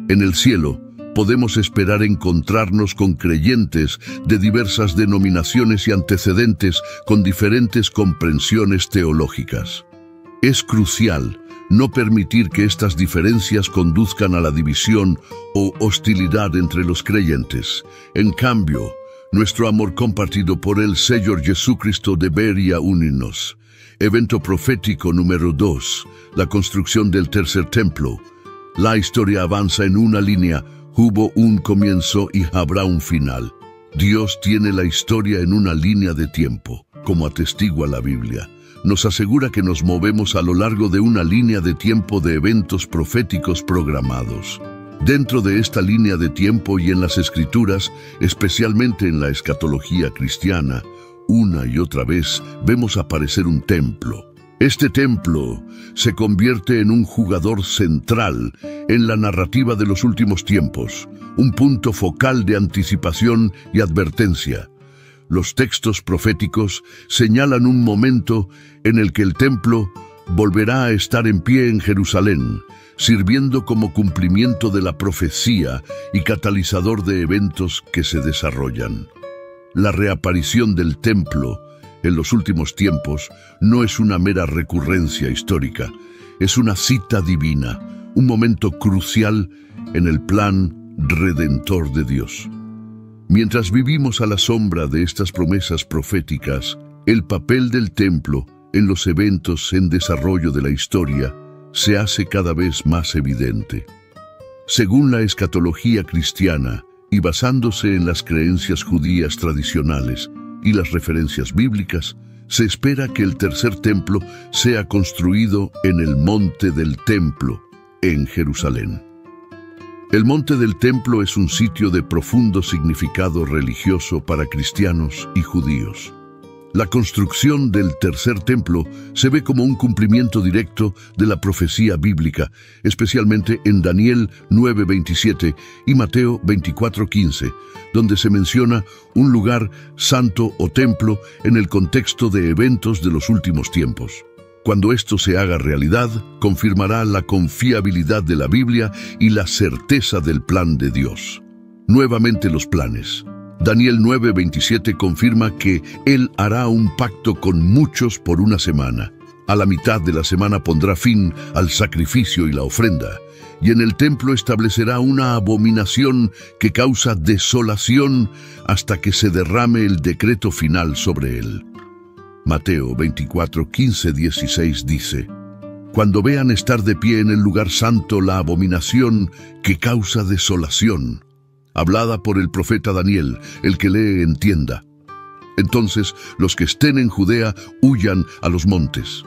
En el cielo, podemos esperar encontrarnos con creyentes de diversas denominaciones y antecedentes con diferentes comprensiones teológicas. Es crucial no permitir que estas diferencias conduzcan a la división o hostilidad entre los creyentes. En cambio, nuestro amor compartido por el Señor Jesucristo debería unirnos. Evento profético número 2, la construcción del tercer templo. La historia avanza en una línea. Hubo un comienzo y habrá un final. Dios tiene la historia en una línea de tiempo, como atestigua la Biblia. Nos asegura que nos movemos a lo largo de una línea de tiempo de eventos proféticos programados. Dentro de esta línea de tiempo y en las Escrituras, especialmente en la escatología cristiana, una y otra vez vemos aparecer un templo. Este templo se convierte en un jugador central en la narrativa de los últimos tiempos, un punto focal de anticipación y advertencia. Los textos proféticos señalan un momento en el que el templo volverá a estar en pie en Jerusalén, sirviendo como cumplimiento de la profecía y catalizador de eventos que se desarrollan. La reaparición del templo en los últimos tiempos no es una mera recurrencia histórica, es una cita divina, un momento crucial en el plan redentor de Dios. Mientras vivimos a la sombra de estas promesas proféticas, el papel del templo en los eventos en desarrollo de la historia se hace cada vez más evidente. Según la escatología cristiana y basándose en las creencias judías tradicionales y las referencias bíblicas, se espera que el tercer templo sea construido en el Monte del Templo, en Jerusalén. El Monte del Templo es un sitio de profundo significado religioso para cristianos y judíos. La construcción del tercer templo se ve como un cumplimiento directo de la profecía bíblica, especialmente en Daniel 9:27 y Mateo 24:15, donde se menciona un lugar santo o templo en el contexto de eventos de los últimos tiempos. Cuando esto se haga realidad, confirmará la confiabilidad de la Biblia y la certeza del plan de Dios. Nuevamente los planes. Daniel 9:27 confirma que Él hará un pacto con muchos por una semana. A la mitad de la semana pondrá fin al sacrificio y la ofrenda, y en el templo establecerá una abominación que causa desolación hasta que se derrame el decreto final sobre él. Mateo 24:15-16 dice: Cuando vean estar de pie en el lugar santo la abominación que causa desolación, hablada por el profeta Daniel, el que lee entienda. Entonces los que estén en Judea huyan a los montes.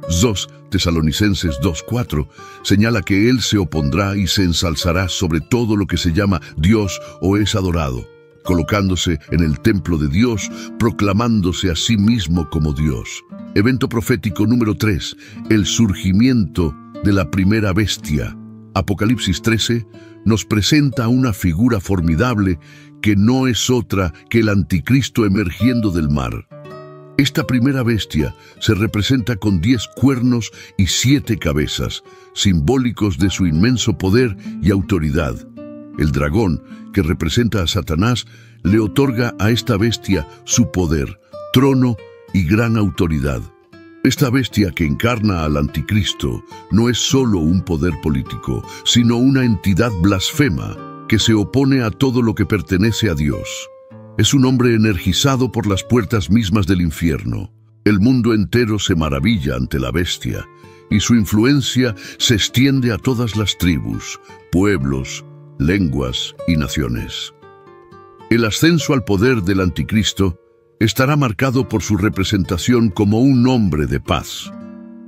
2 Tesalonicenses 2:4 señala que Él se opondrá y se ensalzará sobre todo lo que se llama Dios o es adorado, colocándose en el templo de Dios, proclamándose a sí mismo como Dios. Evento profético número 3, el surgimiento de la primera bestia. Apocalipsis 13 nos presenta una figura formidable que no es otra que el anticristo emergiendo del mar. Esta primera bestia se representa con 10 cuernos y 7 cabezas, simbólicos de su inmenso poder y autoridad. El dragón, que representa a Satanás, le otorga a esta bestia su poder, trono y gran autoridad. Esta bestia que encarna al anticristo no es solo un poder político, sino una entidad blasfema que se opone a todo lo que pertenece a Dios. Es un hombre energizado por las puertas mismas del infierno. El mundo entero se maravilla ante la bestia, y su influencia se extiende a todas las tribus, pueblos, lenguas y naciones. El ascenso al poder del anticristo estará marcado por su representación como un hombre de paz,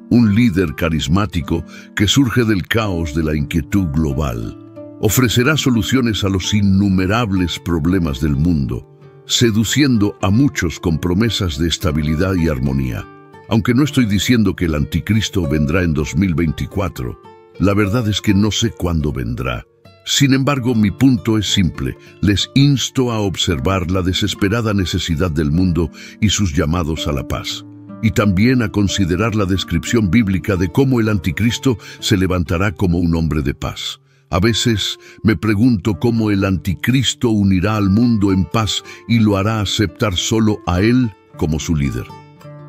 un líder carismático que surge del caos de la inquietud global. Ofrecerá soluciones a los innumerables problemas del mundo, seduciendo a muchos con promesas de estabilidad y armonía. Aunque no estoy diciendo que el anticristo vendrá en 2024, la verdad es que no sé cuándo vendrá. Sin embargo, mi punto es simple. Les insto a observar la desesperada necesidad del mundo y sus llamados a la paz, y también a considerar la descripción bíblica de cómo el anticristo se levantará como un hombre de paz. A veces me pregunto cómo el anticristo unirá al mundo en paz y lo hará aceptar solo a él como su líder.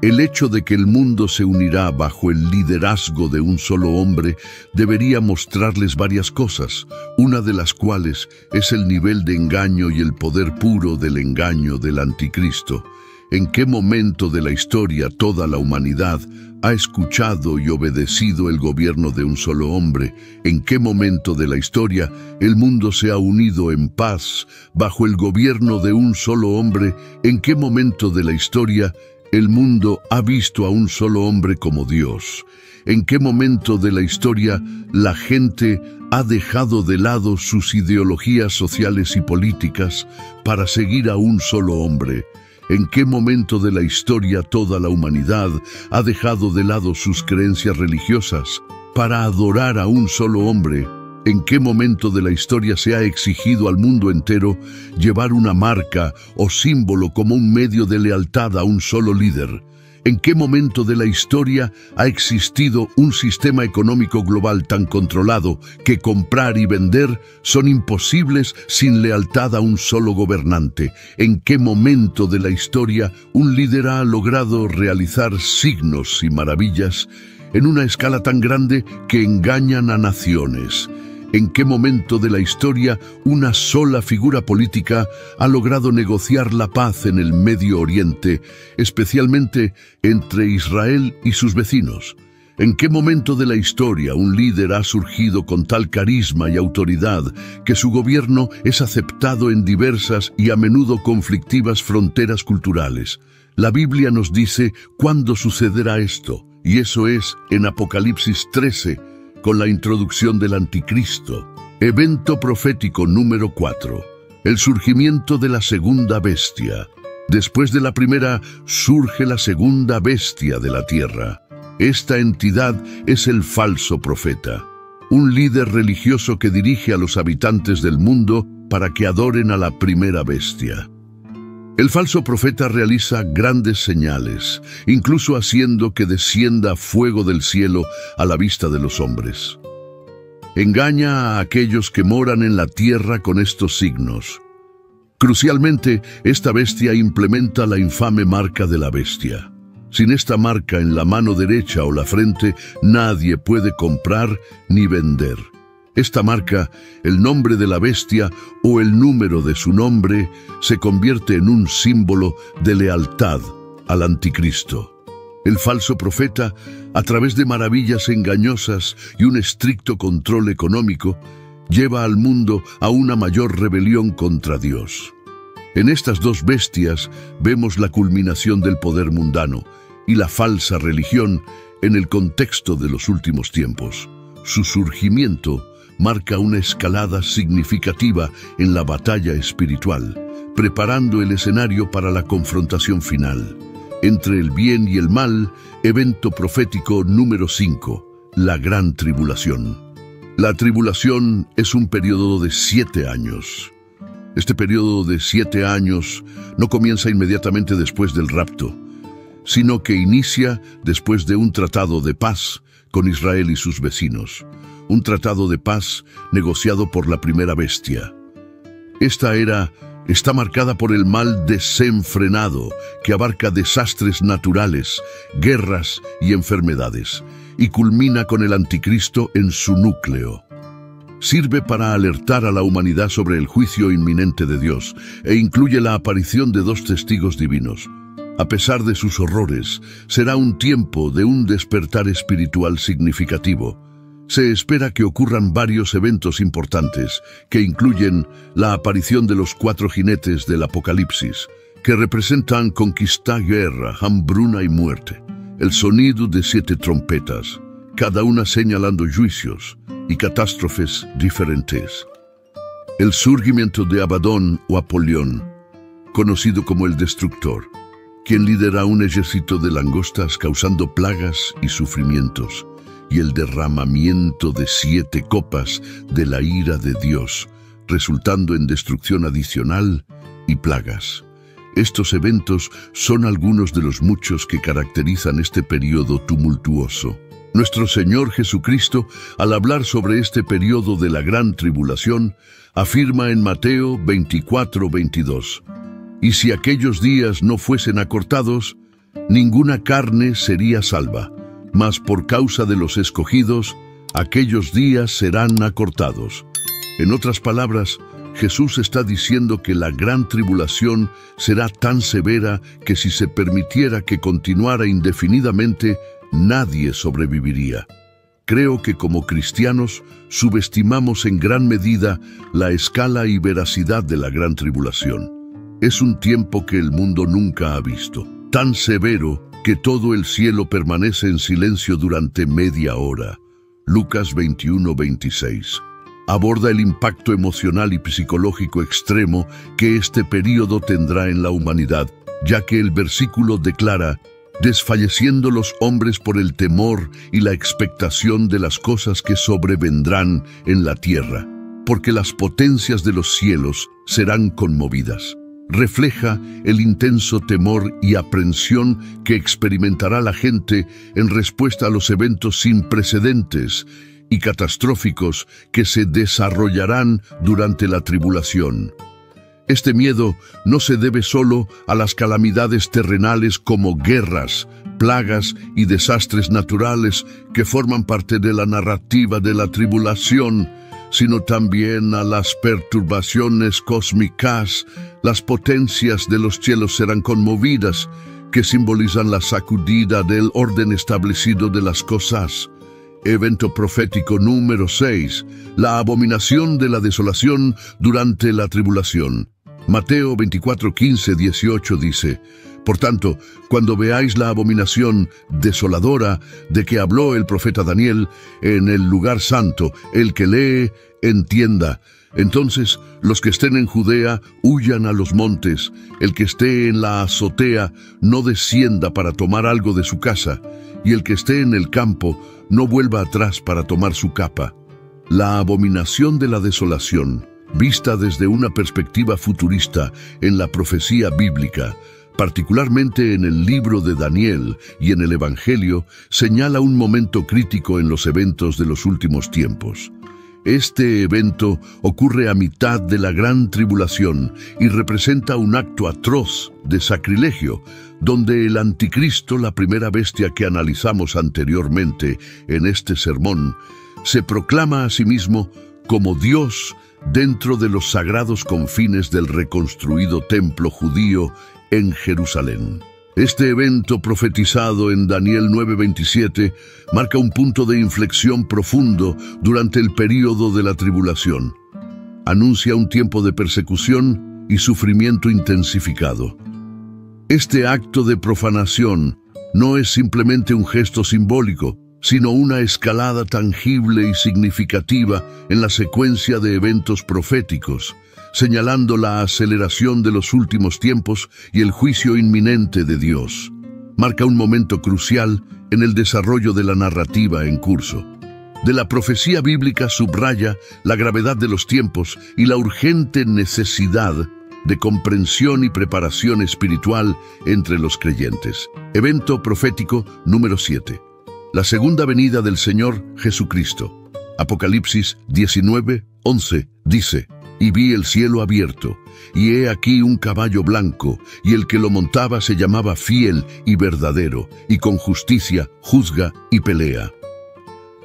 El hecho de que el mundo se unirá bajo el liderazgo de un solo hombre debería mostrarles varias cosas, una de las cuales es el nivel de engaño y el poder puro del engaño del anticristo. ¿En qué momento de la historia toda la humanidad ha escuchado y obedecido el gobierno de un solo hombre? ¿En qué momento de la historia el mundo se ha unido en paz bajo el gobierno de un solo hombre? ¿En qué momento de la historia el mundo ha visto a un solo hombre como Dios? ¿En qué momento de la historia la gente ha dejado de lado sus ideologías sociales y políticas para seguir a un solo hombre? ¿En qué momento de la historia toda la humanidad ha dejado de lado sus creencias religiosas para adorar a un solo hombre? ¿En qué momento de la historia se ha exigido al mundo entero llevar una marca o símbolo como un medio de lealtad a un solo líder? ¿En qué momento de la historia ha existido un sistema económico global tan controlado que comprar y vender son imposibles sin lealtad a un solo gobernante? ¿En qué momento de la historia un líder ha logrado realizar signos y maravillas en una escala tan grande que engañan a naciones? ¿En qué momento de la historia una sola figura política ha logrado negociar la paz en el Medio Oriente, especialmente entre Israel y sus vecinos? ¿En qué momento de la historia un líder ha surgido con tal carisma y autoridad que su gobierno es aceptado en diversas y a menudo conflictivas fronteras culturales? La Biblia nos dice cuándo sucederá esto, y eso es en Apocalipsis 13, con la introducción del anticristo. Evento profético número 4. El surgimiento de la segunda bestia. Después de la primera, surge la segunda bestia de la tierra. Esta entidad es el falso profeta, un líder religioso que dirige a los habitantes del mundo para que adoren a la primera bestia. El falso profeta realiza grandes señales, incluso haciendo que descienda fuego del cielo a la vista de los hombres. Engaña a aquellos que moran en la tierra con estos signos. Crucialmente, esta bestia implementa la infame marca de la bestia. Sin esta marca en la mano derecha o la frente, nadie puede comprar ni vender. Esta marca, el nombre de la bestia o el número de su nombre, se convierte en un símbolo de lealtad al anticristo. El falso profeta, a través de maravillas engañosas y un estricto control económico, lleva al mundo a una mayor rebelión contra Dios. En estas dos bestias vemos la culminación del poder mundano, y la falsa religión en el contexto de los últimos tiempos. Su surgimiento marca una escalada significativa en la batalla espiritual, preparando el escenario para la confrontación final. Entre el bien y el mal, evento profético número 5, la Gran Tribulación. La tribulación es un periodo de 7 años. Este periodo de 7 años no comienza inmediatamente después del rapto, sino que inicia después de un tratado de paz con Israel y sus vecinos. Un tratado de paz negociado por la primera bestia. Esta era está marcada por el mal desenfrenado que abarca desastres naturales, guerras y enfermedades, y culmina con el anticristo en su núcleo. Sirve para alertar a la humanidad sobre el juicio inminente de Dios e incluye la aparición de 2 testigos divinos. A pesar de sus horrores, será un tiempo de un despertar espiritual significativo. Se espera que ocurran varios eventos importantes, que incluyen la aparición de los 4 jinetes del Apocalipsis, que representan conquista, guerra, hambruna y muerte. El sonido de 7 trompetas, cada una señalando juicios y catástrofes diferentes. El surgimiento de Abadón o Apolión, conocido como el Destructor, quien lidera un ejército de langostas causando plagas y sufrimientos, y el derramamiento de 7 copas de la ira de Dios, resultando en destrucción adicional y plagas. Estos eventos son algunos de los muchos que caracterizan este periodo tumultuoso. Nuestro Señor Jesucristo, al hablar sobre este periodo de la gran tribulación, afirma en Mateo 24:22, «Y si aquellos días no fuesen acortados, ninguna carne sería salva, mas por causa de los escogidos, aquellos días serán acortados». En otras palabras, Jesús está diciendo que la gran tribulación será tan severa que si se permitiera que continuara indefinidamente, nadie sobreviviría. Creo que como cristianos subestimamos en gran medida la escala y veracidad de la gran tribulación. Es un tiempo que el mundo nunca ha visto, tan severo que todo el cielo permanece en silencio durante media hora. Lucas 21:26. Aborda el impacto emocional y psicológico extremo que este período tendrá en la humanidad, ya que el versículo declara: «Desfalleciendo los hombres por el temor y la expectación de las cosas que sobrevendrán en la tierra, porque las potencias de los cielos serán conmovidas». Refleja el intenso temor y aprensión que experimentará la gente en respuesta a los eventos sin precedentes y catastróficos que se desarrollarán durante la tribulación. Este miedo no se debe solo a las calamidades terrenales como guerras, plagas y desastres naturales que forman parte de la narrativa de la tribulación, sino también a las perturbaciones cósmicas. Las potencias de los cielos serán conmovidas, que simbolizan la sacudida del orden establecido de las cosas. Evento profético número 6, la abominación de la desolación durante la tribulación. Mateo 24:15-18 dice: «Por tanto, cuando veáis la abominación desoladora de que habló el profeta Daniel en el lugar santo, el que lee, entienda. Entonces los que estén en Judea huyan a los montes, el que esté en la azotea no descienda para tomar algo de su casa, y el que esté en el campo no vuelva atrás para tomar su capa». La abominación de la desolación, vista desde una perspectiva futurista en la profecía bíblica, particularmente en el libro de Daniel y en el Evangelio, señala un momento crítico en los eventos de los últimos tiempos. Este evento ocurre a mitad de la gran tribulación y representa un acto atroz de sacrilegio, donde el anticristo, la primera bestia que analizamos anteriormente en este sermón, se proclama a sí mismo como Dios dentro de los sagrados confines del reconstruido templo judío en Jerusalén. Este evento profetizado en Daniel 9:27 marca un punto de inflexión profundo durante el período de la tribulación. Anuncia un tiempo de persecución y sufrimiento intensificado. Este acto de profanación no es simplemente un gesto simbólico, sino una escalada tangible y significativa en la secuencia de eventos proféticos, señalando la aceleración de los últimos tiempos y el juicio inminente de Dios. Marca un momento crucial en el desarrollo de la narrativa en curso. De la profecía bíblica subraya la gravedad de los tiempos y la urgente necesidad de comprensión y preparación espiritual entre los creyentes. Evento profético número 7. La segunda venida del Señor Jesucristo. Apocalipsis 19:11 dice: «Y vi el cielo abierto, y he aquí un caballo blanco, y el que lo montaba se llamaba Fiel y Verdadero, y con justicia juzga y pelea».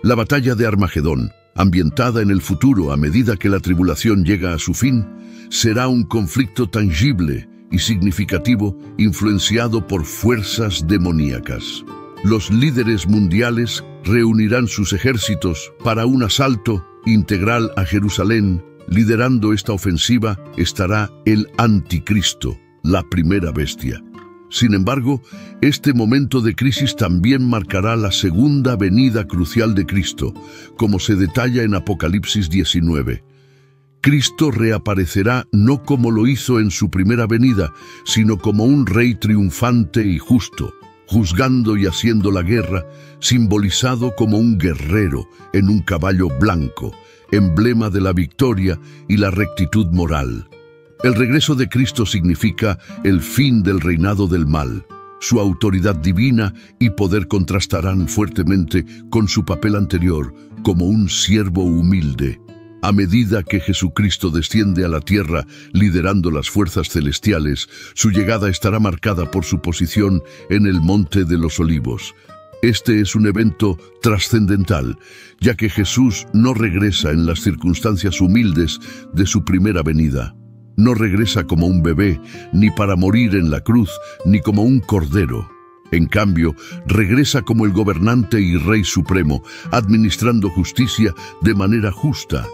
La batalla de Armagedón, ambientada en el futuro a medida que la tribulación llega a su fin, será un conflicto tangible y significativo influenciado por fuerzas demoníacas. Los líderes mundiales reunirán sus ejércitos para un asalto integral a Jerusalén. Liderando esta ofensiva estará el Anticristo, la primera bestia. Sin embargo, este momento de crisis también marcará la segunda venida crucial de Cristo, como se detalla en Apocalipsis 19. Cristo reaparecerá no como lo hizo en su primera venida, sino como un rey triunfante y justo, juzgando y haciendo la guerra, simbolizado como un guerrero en un caballo blanco, emblema de la victoria y la rectitud moral. El regreso de Cristo significa el fin del reinado del mal. Su autoridad divina y poder contrastarán fuertemente con su papel anterior como un siervo humilde. A medida que Jesucristo desciende a la tierra liderando las fuerzas celestiales, su llegada estará marcada por su posición en el Monte de los Olivos. Este es un evento trascendental, ya que Jesús no regresa en las circunstancias humildes de su primera venida. No regresa como un bebé, ni para morir en la cruz, ni como un cordero. En cambio, regresa como el gobernante y Rey Supremo, administrando justicia de manera justa,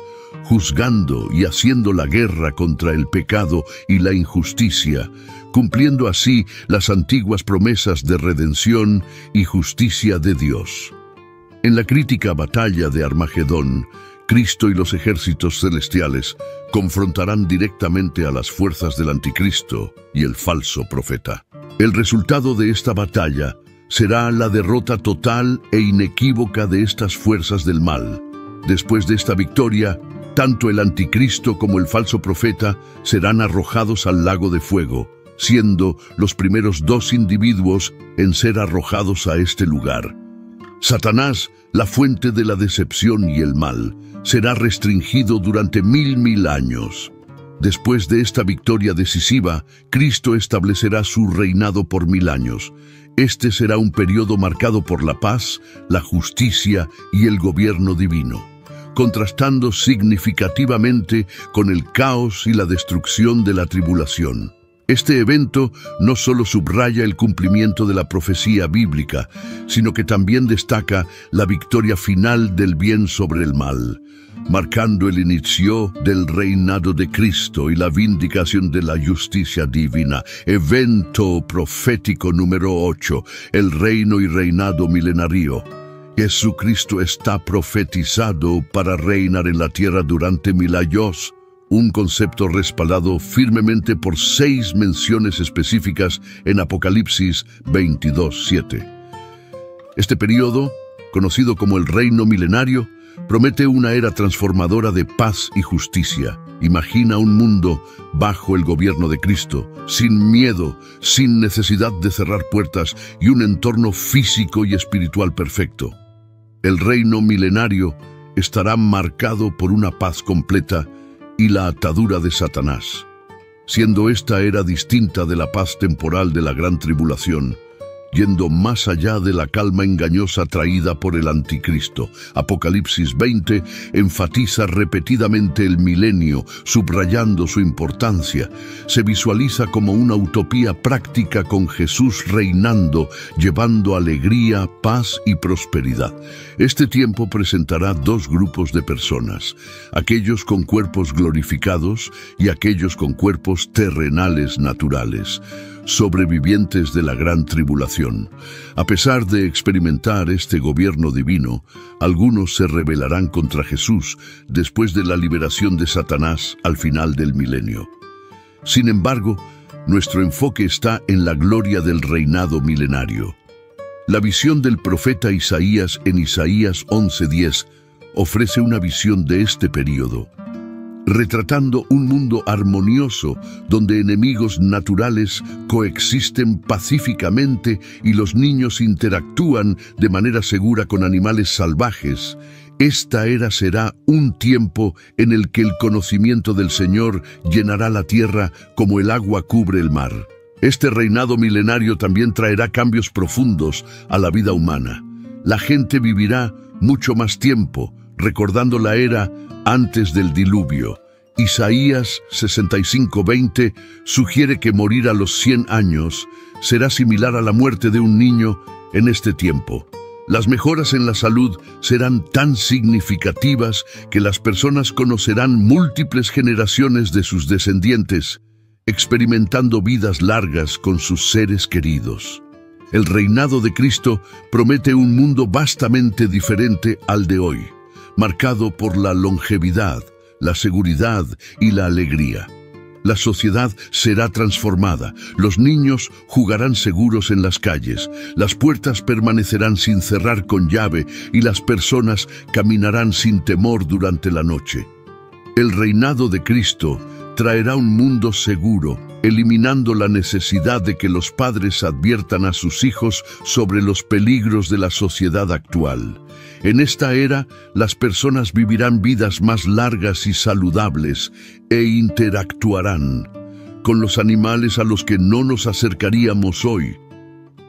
juzgando y haciendo la guerra contra el pecado y la injusticia, cumpliendo así las antiguas promesas de redención y justicia de Dios. En la crítica batalla de Armagedón, Cristo y los ejércitos celestiales confrontarán directamente a las fuerzas del Anticristo y el falso profeta. El resultado de esta batalla será la derrota total e inequívoca de estas fuerzas del mal. Después de esta victoria, tanto el Anticristo como el falso profeta serán arrojados al lago de fuego, siendo los primeros dos individuos en ser arrojados a este lugar. Satanás, la fuente de la decepción y el mal, será restringido durante 1000 años. Después de esta victoria decisiva, Cristo establecerá su reinado por 1000 años. Este será un periodo marcado por la paz, la justicia y el gobierno divino, contrastando significativamente con el caos y la destrucción de la tribulación. Este evento no solo subraya el cumplimiento de la profecía bíblica, sino que también destaca la victoria final del bien sobre el mal, marcando el inicio del reinado de Cristo y la vindicación de la justicia divina. Evento profético número 8, el reino y reinado milenario. Jesucristo está profetizado para reinar en la tierra durante 1000 años, un concepto respaldado firmemente por 6 menciones específicas en Apocalipsis 22:7. Este periodo, conocido como el reino milenario, promete una era transformadora de paz y justicia. Imagina un mundo bajo el gobierno de Cristo, sin miedo, sin necesidad de cerrar puertas y un entorno físico y espiritual perfecto. El reino milenario estará marcado por una paz completa y la atadura de Satanás, siendo esta era distinta de la paz temporal de la gran tribulación, yendo más allá de la calma engañosa traída por el Anticristo. Apocalipsis 20 enfatiza repetidamente el milenio, subrayando su importancia. Se visualiza como una utopía práctica con Jesús reinando, llevando alegría, paz y prosperidad. Este tiempo presentará 2 grupos de personas, aquellos con cuerpos glorificados y aquellos con cuerpos terrenales naturales, sobrevivientes de la gran tribulación. salvación. A pesar de experimentar este gobierno divino, algunos se rebelarán contra Jesús después de la liberación de Satanás al final del milenio. Sin embargo, nuestro enfoque está en la gloria del reinado milenario. La visión del profeta Isaías en Isaías 11:10 ofrece una visión de este período, retratando un mundo armonioso donde enemigos naturales coexisten pacíficamente y los niños interactúan de manera segura con animales salvajes. Esta era será un tiempo en el que el conocimiento del Señor llenará la tierra como el agua cubre el mar. Este reinado milenario también traerá cambios profundos a la vida humana. La gente vivirá mucho más tiempo, recordando la era antes del diluvio. Isaías 65:20 sugiere que morir a los 100 años será similar a la muerte de un niño en este tiempo. Las mejoras en la salud serán tan significativas que las personas conocerán múltiples generaciones de sus descendientes, experimentando vidas largas con sus seres queridos. El reinado de Cristo promete un mundo vastamente diferente al de hoy, marcado por la longevidad, la seguridad y la alegría. La sociedad será transformada, los niños jugarán seguros en las calles, las puertas permanecerán sin cerrar con llave y las personas caminarán sin temor durante la noche. El reinado de Cristo traerá un mundo seguro, eliminando la necesidad de que los padres adviertan a sus hijos sobre los peligros de la sociedad actual. En esta era, las personas vivirán vidas más largas y saludables e interactuarán con los animales a los que no nos acercaríamos hoy.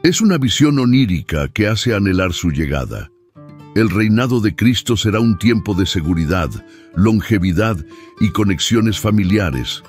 Es una visión onírica que hace anhelar su llegada. El reinado de Cristo será un tiempo de seguridad, longevidad y conexiones familiares,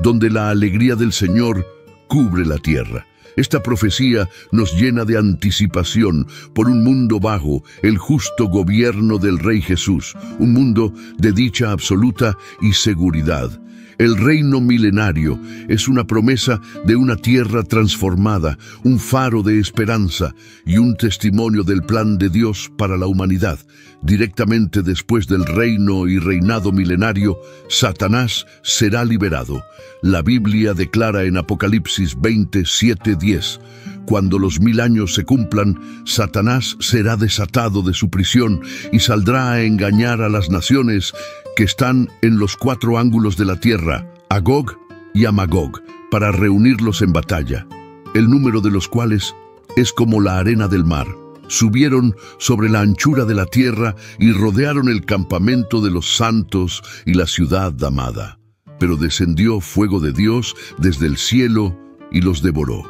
donde la alegría del Señor cubre la tierra. Esta profecía nos llena de anticipación por un mundo bajo el justo gobierno del Rey Jesús, un mundo de dicha absoluta y seguridad. El reino milenario es una promesa de una tierra transformada, un faro de esperanza y un testimonio del plan de Dios para la humanidad. Directamente después del reino y reinado milenario, Satanás será liberado. La Biblia declara en Apocalipsis 27:10, cuando los 1000 años se cumplan, Satanás será desatado de su prisión y saldrá a engañar a las naciones que están en los 4 ángulos de la tierra, a Gog y a Magog, para reunirlos en batalla, el número de los cuales es como la arena del mar. Subieron sobre la anchura de la tierra y rodearon el campamento de los santos y la ciudad amada. Pero descendió fuego de Dios desde el cielo y los devoró.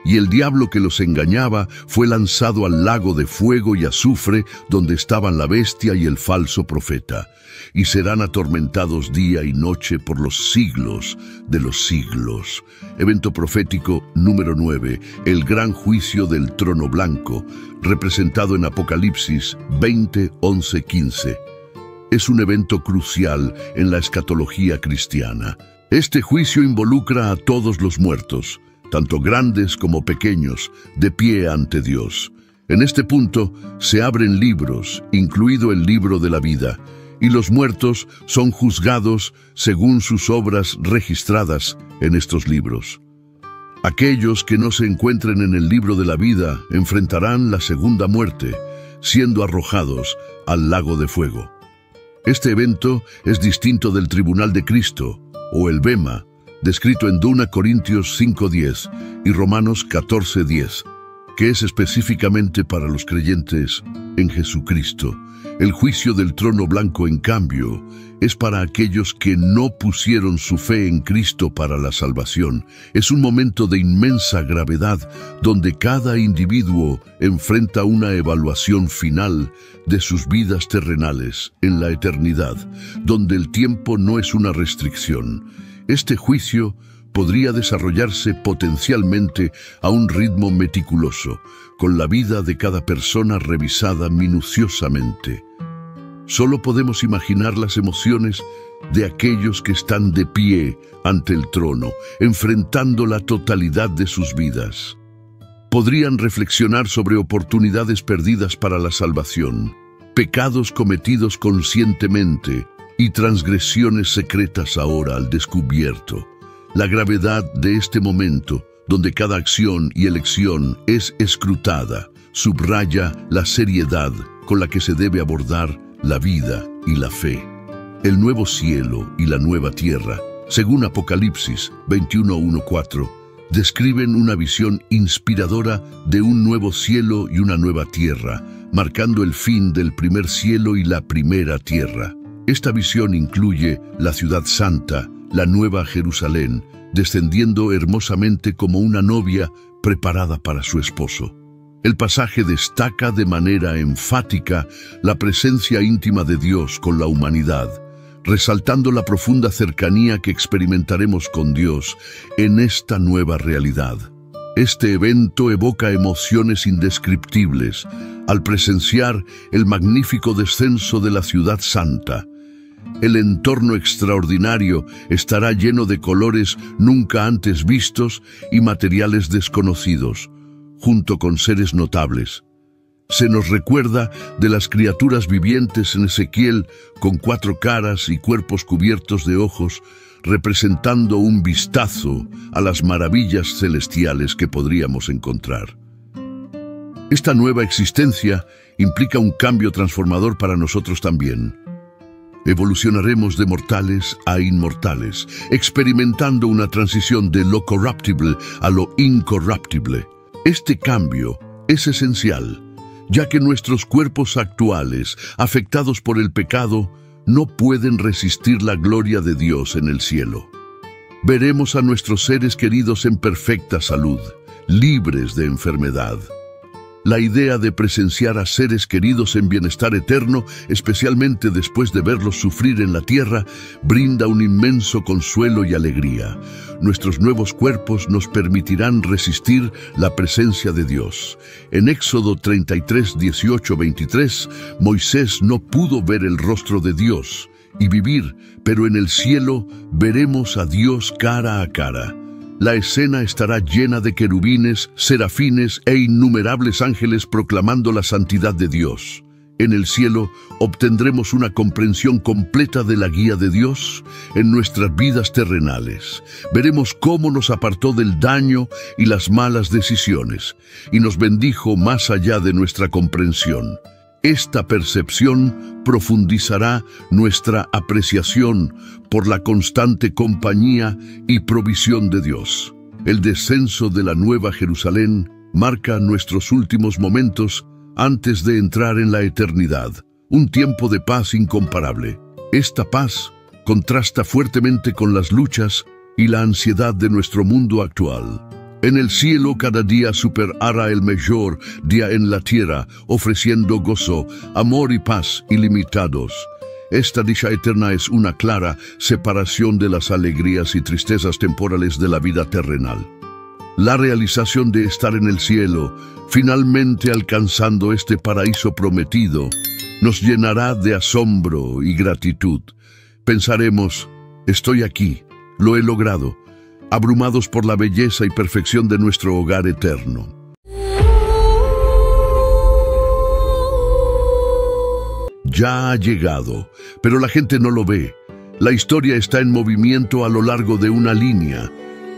Y el diablo que los engañaba fue lanzado al lago de fuego y azufre, donde estaban la bestia y el falso profeta, y serán atormentados día y noche por los siglos de los siglos. Evento profético número 9, el gran juicio del trono blanco, representado en Apocalipsis 20:11-15. Es un evento crucial en la escatología cristiana. Este juicio involucra a todos los muertos, tanto grandes como pequeños, de pie ante Dios. En este punto se abren libros, incluido el libro de la vida, y los muertos son juzgados según sus obras registradas en estos libros. Aquellos que no se encuentren en el libro de la vida enfrentarán la segunda muerte, siendo arrojados al lago de fuego. Este evento es distinto del tribunal de Cristo, o el Bema, descrito en 2 Corintios 5:10 y Romanos 14:10, que es específicamente para los creyentes en Jesucristo. El juicio del trono blanco, en cambio, es para aquellos que no pusieron su fe en Cristo para la salvación. Es un momento de inmensa gravedad, donde cada individuo enfrenta una evaluación final de sus vidas terrenales en la eternidad, donde el tiempo no es una restricción. Este juicio podría desarrollarse potencialmente a un ritmo meticuloso, con la vida de cada persona revisada minuciosamente. Solo podemos imaginar las emociones de aquellos que están de pie ante el trono, enfrentando la totalidad de sus vidas. podrían reflexionar sobre oportunidades perdidas para la salvación, pecados cometidos conscientemente y transgresiones secretas ahora al descubierto. La gravedad de este momento, donde cada acción y elección es escrutada, subraya la seriedad con la que se debe abordar la vida y la fe. El nuevo cielo y la nueva tierra, según Apocalipsis 21:1-4, describen una visión inspiradora de un nuevo cielo y una nueva tierra, marcando el fin del primer cielo y la primera tierra. Esta visión incluye la ciudad santa, la nueva Jerusalén, descendiendo hermosamente como una novia preparada para su esposo. El pasaje destaca de manera enfática la presencia íntima de Dios con la humanidad, resaltando la profunda cercanía que experimentaremos con Dios en esta nueva realidad. Este evento evoca emociones indescriptibles al presenciar el magnífico descenso de la ciudad santa. El entorno extraordinario estará lleno de colores nunca antes vistos y materiales desconocidos, junto con seres notables. Se nos recuerda de las criaturas vivientes en Ezequiel con 4 caras y cuerpos cubiertos de ojos, representando un vistazo a las maravillas celestiales que podríamos encontrar. Esta nueva existencia implica un cambio transformador para nosotros también. Evolucionaremos de mortales a inmortales, experimentando una transición de lo corruptible a lo incorruptible. Este cambio es esencial, ya que nuestros cuerpos actuales, afectados por el pecado, no pueden resistir la gloria de Dios en el cielo. Veremos a nuestros seres queridos en perfecta salud, libres de enfermedad. La idea de presenciar a seres queridos en bienestar eterno, especialmente después de verlos sufrir en la tierra, brinda un inmenso consuelo y alegría. Nuestros nuevos cuerpos nos permitirán resistir la presencia de Dios. En Éxodo 33, 18-23, Moisés no pudo ver el rostro de Dios y vivir, pero en el cielo veremos a Dios cara a cara. La escena estará llena de querubines, serafines e innumerables ángeles proclamando la santidad de Dios. En el cielo obtendremos una comprensión completa de la guía de Dios en nuestras vidas terrenales. Veremos cómo nos apartó del daño y las malas decisiones y nos bendijo más allá de nuestra comprensión. Esta percepción profundizará nuestra apreciación por la constante compañía y provisión de Dios. El descenso de la Nueva Jerusalén marca nuestros últimos momentos antes de entrar en la eternidad, un tiempo de paz incomparable. Esta paz contrasta fuertemente con las luchas y la ansiedad de nuestro mundo actual. En el cielo cada día superará el mayor día en la tierra, ofreciendo gozo, amor y paz ilimitados. Esta dicha eterna es una clara separación de las alegrías y tristezas temporales de la vida terrenal. La realización de estar en el cielo, finalmente alcanzando este paraíso prometido, nos llenará de asombro y gratitud. Pensaremos, estoy aquí, lo he logrado, abrumados por la belleza y perfección de nuestro hogar eterno. Ya ha llegado, pero la gente no lo ve. La historia está en movimiento a lo largo de una línea.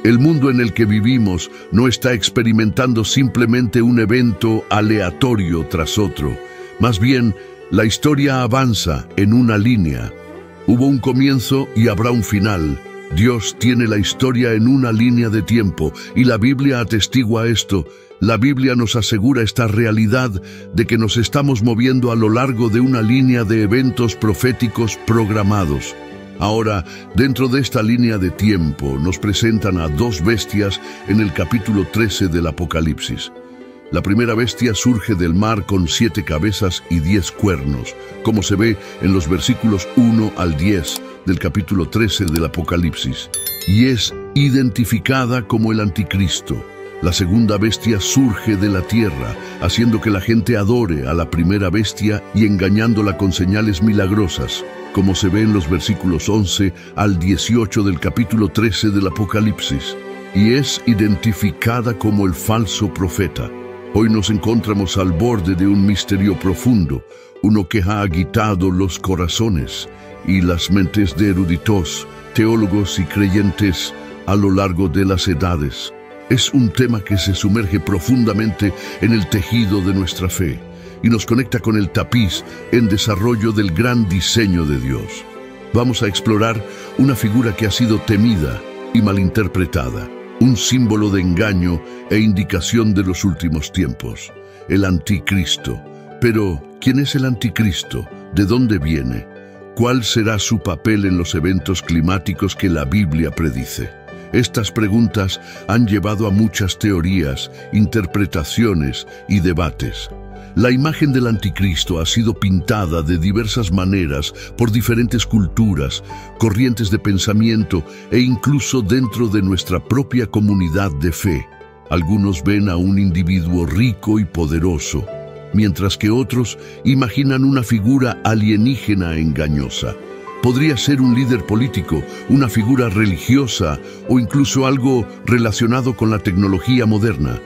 El mundo en el que vivimos no está experimentando simplemente un evento aleatorio tras otro. Más bien, la historia avanza en una línea. Hubo un comienzo y habrá un final. Dios tiene la historia en una línea de tiempo y la Biblia atestigua esto. La Biblia nos asegura esta realidad de que nos estamos moviendo a lo largo de una línea de eventos proféticos programados. Ahora, dentro de esta línea de tiempo, nos presentan a 2 bestias en el capítulo 13 del Apocalipsis. La primera bestia surge del mar con 7 cabezas y 10 cuernos, como se ve en los versículos 1 al 10 del capítulo 13 del Apocalipsis, y es identificada como el Anticristo. La segunda bestia surge de la tierra, haciendo que la gente adore a la primera bestia y engañándola con señales milagrosas, como se ve en los versículos 11 al 18 del capítulo 13 del Apocalipsis. y es identificada como el falso profeta. Hoy nos encontramos al borde de un misterio profundo, uno que ha agitado los corazones y las mentes de eruditos, teólogos y creyentes a lo largo de las edades. Es un tema que se sumerge profundamente en el tejido de nuestra fe y nos conecta con el tapiz en desarrollo del gran diseño de Dios. Vamos a explorar una figura que ha sido temida y malinterpretada, un símbolo de engaño e indicación de los últimos tiempos, el anticristo. Pero, ¿quién es el anticristo? ¿De dónde viene? ¿Cuál será su papel en los eventos climáticos que la Biblia predice? Estas preguntas han llevado a muchas teorías, interpretaciones y debates. La imagen del anticristo ha sido pintada de diversas maneras por diferentes culturas, corrientes de pensamiento e incluso dentro de nuestra propia comunidad de fe. Algunos ven a un individuo rico y poderoso, mientras que otros imaginan una figura alienígena engañosa. Podría ser un líder político, una figura religiosa o incluso algo relacionado con la tecnología moderna.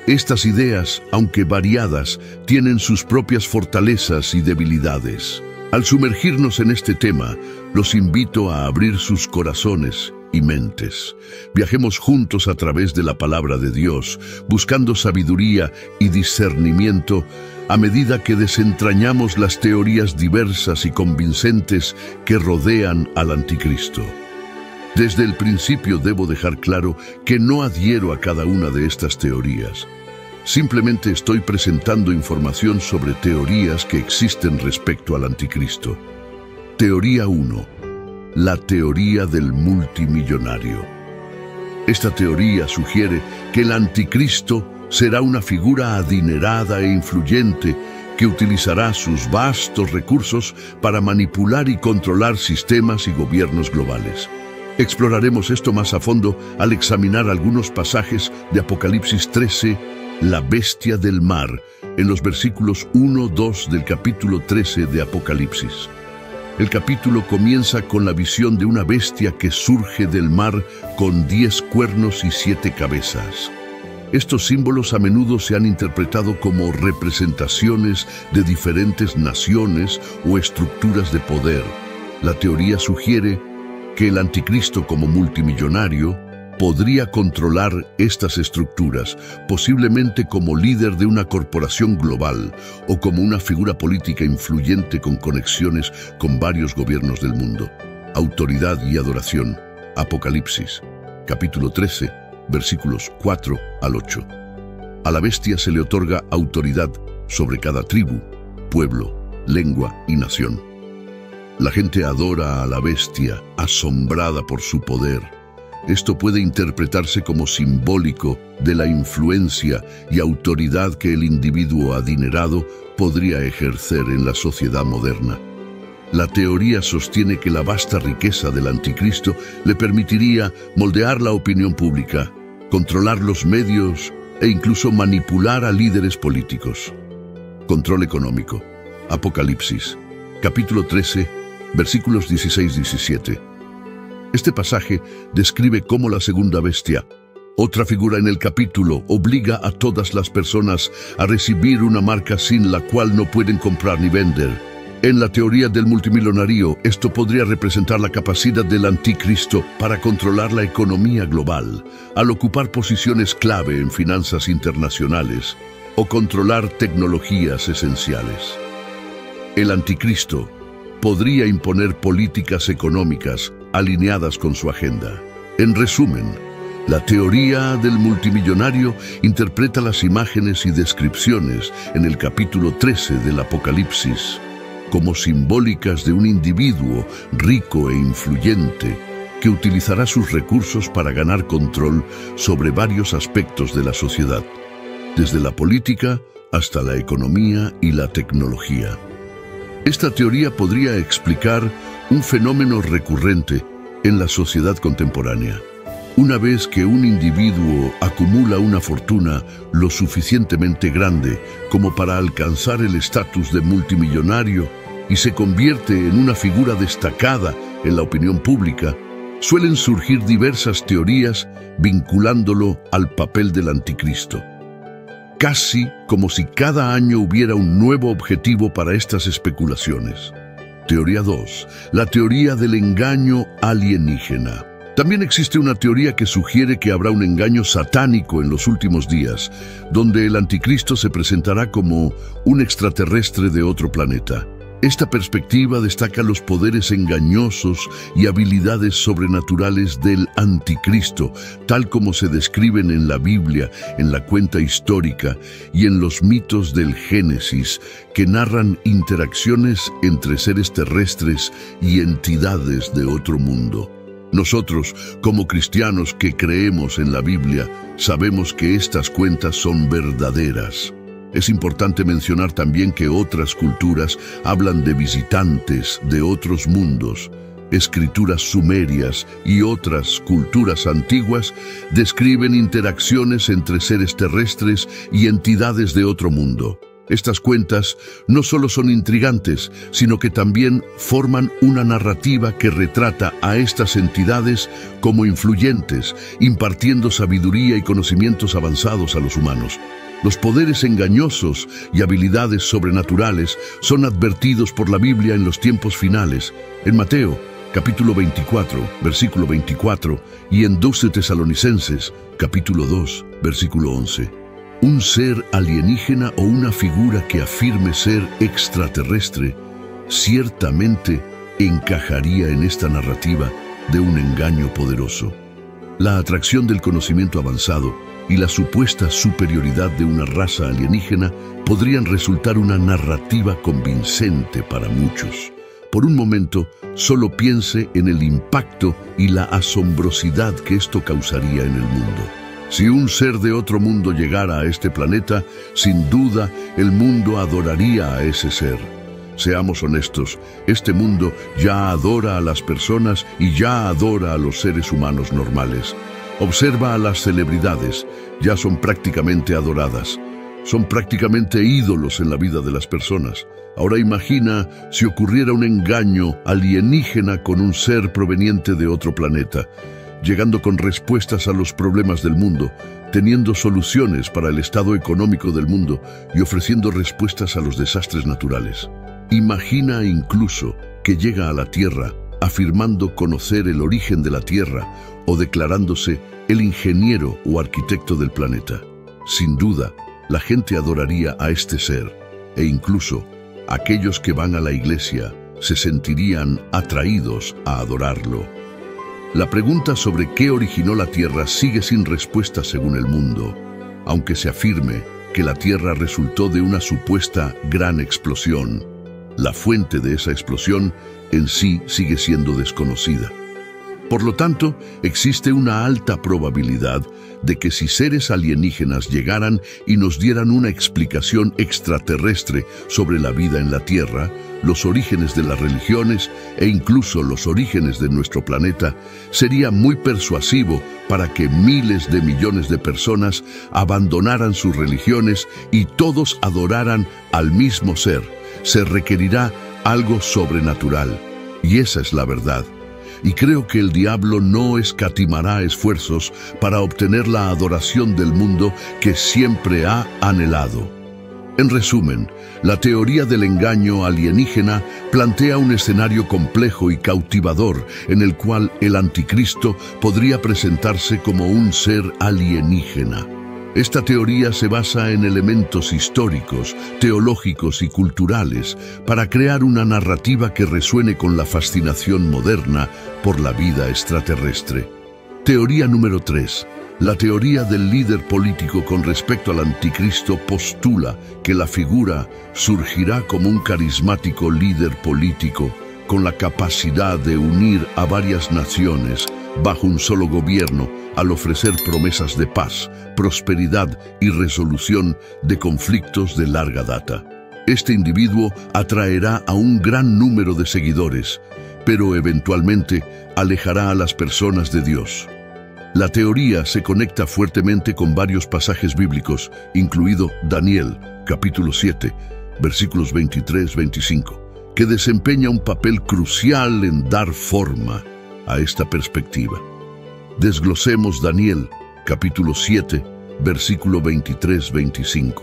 Estas ideas, aunque variadas, tienen sus propias fortalezas y debilidades. Al sumergirnos en este tema, los invito a abrir sus corazones y mentes. Viajemos juntos a través de la palabra de Dios, buscando sabiduría y discernimiento a medida que desentrañamos las teorías diversas y convincentes que rodean al anticristo. Desde el principio debo dejar claro que no adhiero a cada una de estas teorías. Simplemente estoy presentando información sobre teorías que existen respecto al anticristo. Teoría 1. La teoría del multimillonario. Esta teoría sugiere que el anticristo será una figura adinerada e influyente que utilizará sus vastos recursos para manipular y controlar sistemas y gobiernos globales. Exploraremos esto más a fondo al examinar algunos pasajes de Apocalipsis 13, la bestia del mar, en los versículos 1-2 del capítulo 13 de Apocalipsis. El capítulo comienza con la visión de una bestia que surge del mar con 10 cuernos y 7 cabezas. Estos símbolos a menudo se han interpretado como representaciones de diferentes naciones o estructuras de poder. La teoría sugiere que el anticristo como multimillonario podría controlar estas estructuras, posiblemente como líder de una corporación global o como una figura política influyente con conexiones con varios gobiernos del mundo. Autoridad y adoración. Apocalipsis, capítulo 13, versículos 4 al 8. A la bestia se le otorga autoridad sobre cada tribu, pueblo, lengua y nación. La gente adora a la bestia, asombrada por su poder. Esto puede interpretarse como simbólico de la influencia y autoridad que el individuo adinerado podría ejercer en la sociedad moderna. La teoría sostiene que la vasta riqueza del anticristo le permitiría moldear la opinión pública, controlar los medios e incluso manipular a líderes políticos. Control económico. Apocalipsis, capítulo 13, versículos 16-17. Este pasaje describe cómo la segunda bestia, otra figura en el capítulo, obliga a todas las personas a recibir una marca sin la cual no pueden comprar ni vender. En la teoría del multimillonario, esto podría representar la capacidad del anticristo para controlar la economía global, al ocupar posiciones clave en finanzas internacionales o controlar tecnologías esenciales. El anticristo podría imponer políticas económicas alineadas con su agenda. En resumen, la teoría del multimillonario interpreta las imágenes y descripciones en el capítulo 13 del Apocalipsis como simbólicas de un individuo rico e influyente que utilizará sus recursos para ganar control sobre varios aspectos de la sociedad, desde la política hasta la economía y la tecnología. Esta teoría podría explicar un fenómeno recurrente en la sociedad contemporánea. Una vez que un individuo acumula una fortuna lo suficientemente grande como para alcanzar el estatus de multimillonario y se convierte en una figura destacada en la opinión pública, suelen surgir diversas teorías vinculándolo al papel del anticristo. Casi como si cada año hubiera un nuevo objetivo para estas especulaciones. Teoría 2. La teoría del engaño alienígena. También existe una teoría que sugiere que habrá un engaño satánico en los últimos días, donde el anticristo se presentará como un extraterrestre de otro planeta. Esta perspectiva destaca los poderes engañosos y habilidades sobrenaturales del anticristo, tal como se describen en la Biblia, en la cuenta histórica y en los mitos del Génesis, que narran interacciones entre seres terrestres y entidades de otro mundo. Nosotros, como cristianos que creemos en la Biblia, sabemos que estas cuentas son verdaderas. Es importante mencionar también que otras culturas hablan de visitantes de otros mundos. Escrituras sumerias y otras culturas antiguas describen interacciones entre seres terrestres y entidades de otro mundo. Estas cuentas no solo son intrigantes, sino que también forman una narrativa que retrata a estas entidades como influyentes, impartiendo sabiduría y conocimientos avanzados a los humanos. Los poderes engañosos y habilidades sobrenaturales son advertidos por la Biblia en los tiempos finales, en Mateo, capítulo 24, versículo 24, y en 2 Tesalonicenses, capítulo 2, versículo 11. Un ser alienígena o una figura que afirme ser extraterrestre ciertamente encajaría en esta narrativa de un engaño poderoso. La atracción del conocimiento avanzado y la supuesta superioridad de una raza alienígena podrían resultar una narrativa convincente para muchos. Por un momento, solo piense en el impacto y la asombrosidad que esto causaría en el mundo. Si un ser de otro mundo llegara a este planeta, sin duda el mundo adoraría a ese ser. Seamos honestos, este mundo ya adora a las personas y ya adora a los seres humanos normales. Observa a las celebridades, ya son prácticamente adoradas. Son prácticamente ídolos en la vida de las personas. Ahora imagina si ocurriera un engaño alienígena con un ser proveniente de otro planeta, llegando con respuestas a los problemas del mundo, teniendo soluciones para el estado económico del mundo y ofreciendo respuestas a los desastres naturales. Imagina incluso que llega a la Tierra afirmando conocer el origen de la Tierra o declarándose el ingeniero o arquitecto del planeta. Sin duda, la gente adoraría a este ser e incluso aquellos que van a la iglesia se sentirían atraídos a adorarlo. La pregunta sobre qué originó la Tierra sigue sin respuesta según el mundo, aunque se afirme que la Tierra resultó de una supuesta gran explosión. La fuente de esa explosión en sí sigue siendo desconocida. Por lo tanto, existe una alta probabilidad de que si seres alienígenas llegaran y nos dieran una explicación extraterrestre sobre la vida en la Tierra, los orígenes de las religiones e incluso los orígenes de nuestro planeta, sería muy persuasivo para que miles de millones de personas abandonaran sus religiones y todos adoraran al mismo ser. Se requerirá algo sobrenatural, y esa es la verdad. Y creo que el diablo no escatimará esfuerzos para obtener la adoración del mundo que siempre ha anhelado. En resumen, la teoría del engaño alienígena plantea un escenario complejo y cautivador en el cual el anticristo podría presentarse como un ser alienígena. Esta teoría se basa en elementos históricos, teológicos y culturales para crear una narrativa que resuene con la fascinación moderna por la vida extraterrestre. Teoría número 3. La teoría del líder político con respecto al anticristo postula que la figura surgirá como un carismático líder político con la capacidad de unir a varias naciones bajo un solo gobierno al ofrecer promesas de paz, prosperidad y resolución de conflictos de larga data. Este individuo atraerá a un gran número de seguidores, pero eventualmente alejará a las personas de Dios. La teoría se conecta fuertemente con varios pasajes bíblicos, incluido Daniel, capítulo 7, versículos 23-25, que desempeña un papel crucial en dar forma a esta perspectiva. Desglosemos Daniel, capítulo 7, versículo 23-25,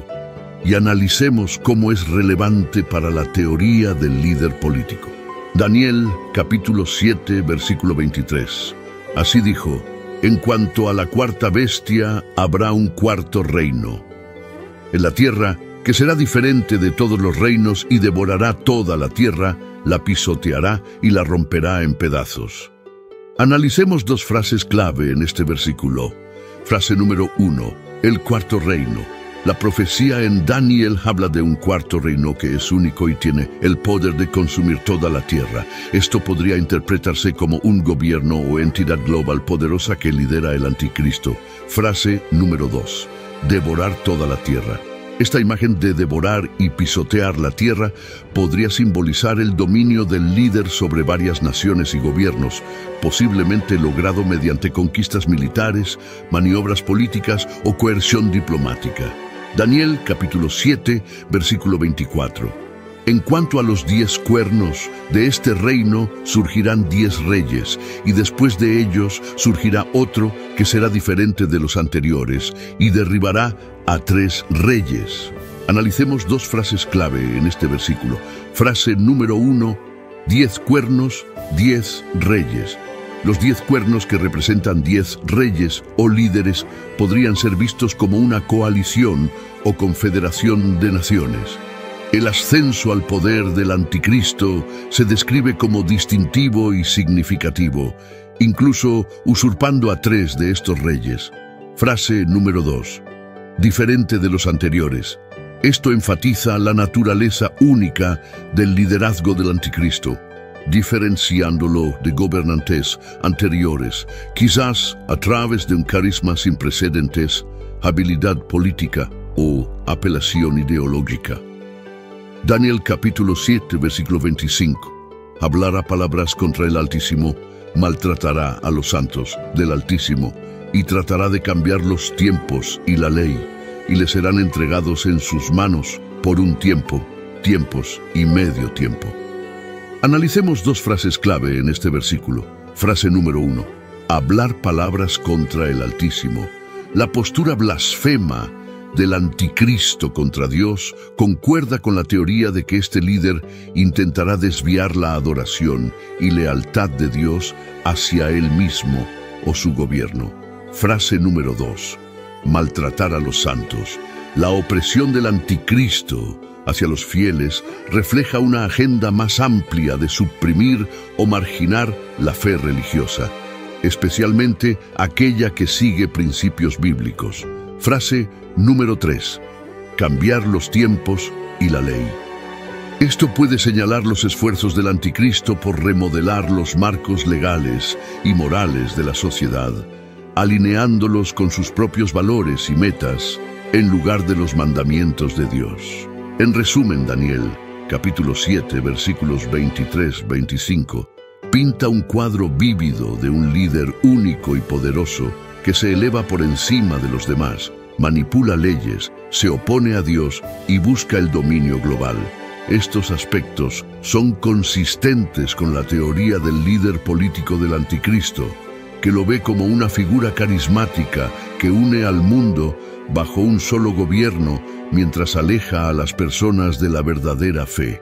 y analicemos cómo es relevante para la teoría del líder político. Daniel, capítulo 7, versículo 23. Así dijo: en cuanto a la cuarta bestia, habrá un cuarto reino en la tierra, que será diferente de todos los reinos y devorará toda la tierra, la pisoteará y la romperá en pedazos. Analicemos dos frases clave en este versículo. Frase número 1, el cuarto reino. La profecía en Daniel habla de un cuarto reino que es único y tiene el poder de consumir toda la tierra. Esto podría interpretarse como un gobierno o entidad global poderosa que lidera el anticristo. Frase número 2, devorar toda la tierra. Esta imagen de devorar y pisotear la tierra podría simbolizar el dominio del líder sobre varias naciones y gobiernos, posiblemente logrado mediante conquistas militares, maniobras políticas o coerción diplomática. Daniel capítulo 7, versículo 24. En cuanto a los 10 cuernos, de este reino surgirán 10 reyes, y después de ellos surgirá otro que será diferente de los anteriores, y derribará a 3 reyes. Analicemos dos frases clave en este versículo. Frase número 1, 10 cuernos, 10 reyes. Los 10 cuernos, que representan 10 reyes o líderes, podrían ser vistos como una coalición o confederación de naciones. El ascenso al poder del anticristo se describe como distintivo y significativo, incluso usurpando a 3 de estos reyes. Frase número 2. Diferente de los anteriores. Esto enfatiza la naturaleza única del liderazgo del anticristo, diferenciándolo de gobernantes anteriores, quizás a través de un carisma sin precedentes, habilidad política o apelación ideológica. Daniel capítulo 7, versículo 25. Hablará palabras contra el Altísimo, maltratará a los santos del Altísimo, y tratará de cambiar los tiempos y la ley, y le serán entregados en sus manos por un tiempo, tiempos y medio tiempo. Analicemos dos frases clave en este versículo. Frase número 1. Hablar palabras contra el Altísimo. La postura blasfema del anticristo contra Dios concuerda con la teoría de que este líder intentará desviar la adoración y lealtad de Dios hacia él mismo o su gobierno. Frase número 2. Maltratar a los santos. La opresión del anticristo hacia los fieles refleja una agenda más amplia de suprimir o marginar la fe religiosa, especialmente aquella que sigue principios bíblicos. Frase número 3. Cambiar los tiempos y la ley. Esto puede señalar los esfuerzos del anticristo por remodelar los marcos legales y morales de la sociedad, alineándolos con sus propios valores y metas en lugar de los mandamientos de Dios. En resumen, Daniel, capítulo 7, versículos 23-25, pinta un cuadro vívido de un líder único y poderoso que se eleva por encima de los demás, manipula leyes, se opone a Dios y busca el dominio global. Estos aspectos son consistentes con la teoría del líder político del anticristo, que lo ve como una figura carismática que une al mundo bajo un solo gobierno mientras aleja a las personas de la verdadera fe.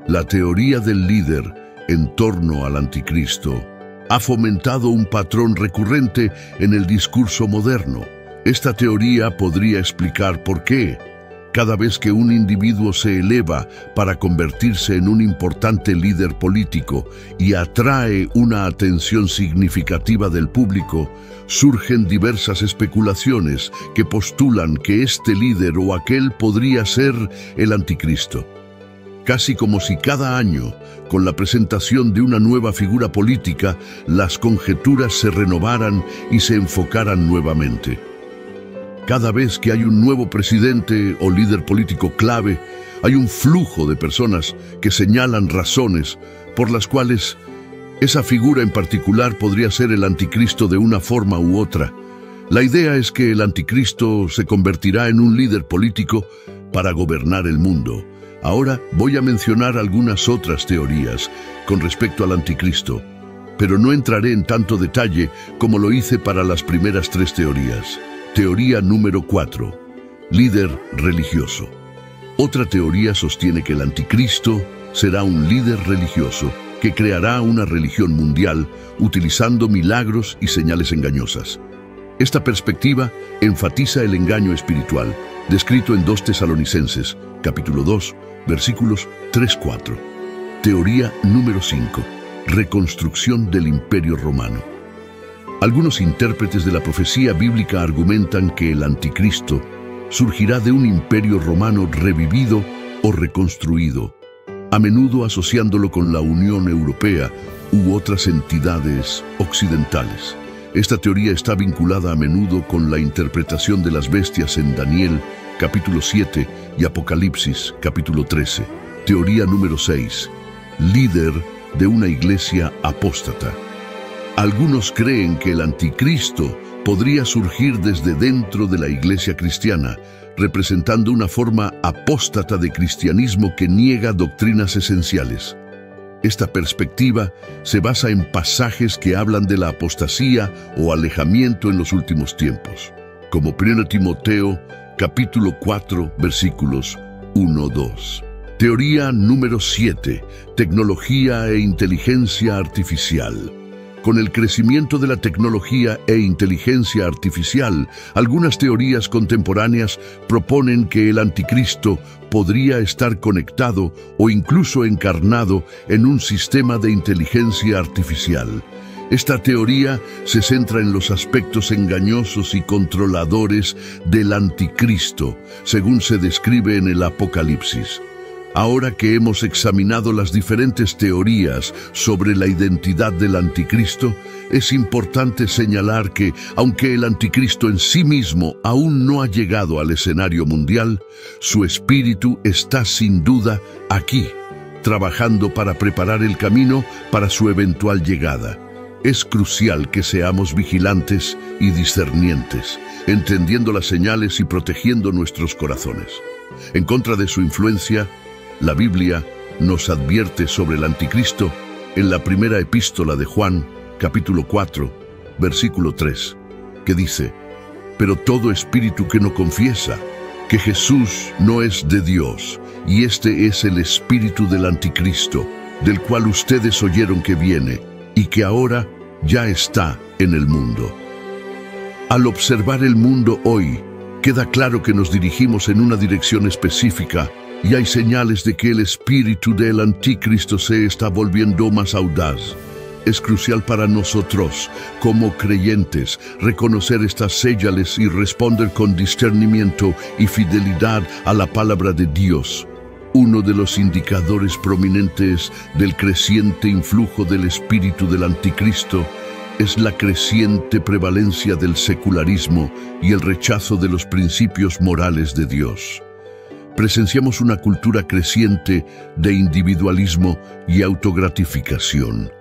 La teoría del líder en torno al anticristo ha fomentado un patrón recurrente en el discurso moderno. Esta teoría podría explicar por qué, cada vez que un individuo se eleva para convertirse en un importante líder político y atrae una atención significativa del público, surgen diversas especulaciones que postulan que este líder o aquel podría ser el anticristo. Casi como si cada año, con la presentación de una nueva figura política, las conjeturas se renovaran y se enfocaran nuevamente. Cada vez que hay un nuevo presidente o líder político clave, hay un flujo de personas que señalan razones por las cuales esa figura en particular podría ser el anticristo de una forma u otra. La idea es que el anticristo se convertirá en un líder político para gobernar el mundo. Ahora voy a mencionar algunas otras teorías con respecto al anticristo. pero no entraré en tanto detalle como lo hice para las primeras 3 teorías. Teoría número 4. Líder religioso. Otra teoría sostiene que el anticristo será un líder religioso que creará una religión mundial utilizando milagros y señales engañosas. Esta perspectiva enfatiza el engaño espiritual, descrito en 2 Tesalonicenses, capítulo 2, versículos 3-4. Teoría número 5. Reconstrucción del Imperio Romano. Algunos intérpretes de la profecía bíblica argumentan que el anticristo surgirá de un imperio romano revivido o reconstruido, a menudo asociándolo con la Unión Europea u otras entidades occidentales. Esta teoría está vinculada a menudo con la interpretación de las bestias en Daniel, capítulo 7, y Apocalipsis, capítulo 13. Teoría número 6. Líder de una iglesia apóstata. Algunos creen que el anticristo podría surgir desde dentro de la iglesia cristiana, representando una forma apóstata de cristianismo que niega doctrinas esenciales. Esta perspectiva se basa en pasajes que hablan de la apostasía o alejamiento en los últimos tiempos, como 1 Timoteo, capítulo 4, versículos 1-2. Teoría número 7. Tecnología e inteligencia artificial. Con el crecimiento de la tecnología e inteligencia artificial, algunas teorías contemporáneas proponen que el anticristo podría estar conectado o incluso encarnado en un sistema de inteligencia artificial. Esta teoría se centra en los aspectos engañosos y controladores del anticristo, según se describe en el Apocalipsis. Ahora que hemos examinado las diferentes teorías sobre la identidad del anticristo, es importante señalar que, aunque el anticristo en sí mismo aún no ha llegado al escenario mundial, su espíritu está sin duda aquí, trabajando para preparar el camino para su eventual llegada. Es crucial que seamos vigilantes y discernientes, entendiendo las señales y protegiendo nuestros corazones. En contra de su influencia, la Biblia nos advierte sobre el anticristo en la primera epístola de Juan, capítulo 4, versículo 3, que dice: «Pero todo espíritu que no confiesa que Jesús no es de Dios, y este es el espíritu del anticristo, del cual ustedes oyeron que viene, y que ahora ya está en el mundo». Al observar el mundo hoy, queda claro que nos dirigimos en una dirección específica, y hay señales de que el espíritu del anticristo se está volviendo más audaz. Es crucial para nosotros, como creyentes, reconocer estas señales y responder con discernimiento y fidelidad a la palabra de Dios. Uno de los indicadores prominentes del creciente influjo del espíritu del anticristo es la creciente prevalencia del secularismo y el rechazo de los principios morales de Dios. Presenciamos una cultura creciente de individualismo y autogratificación,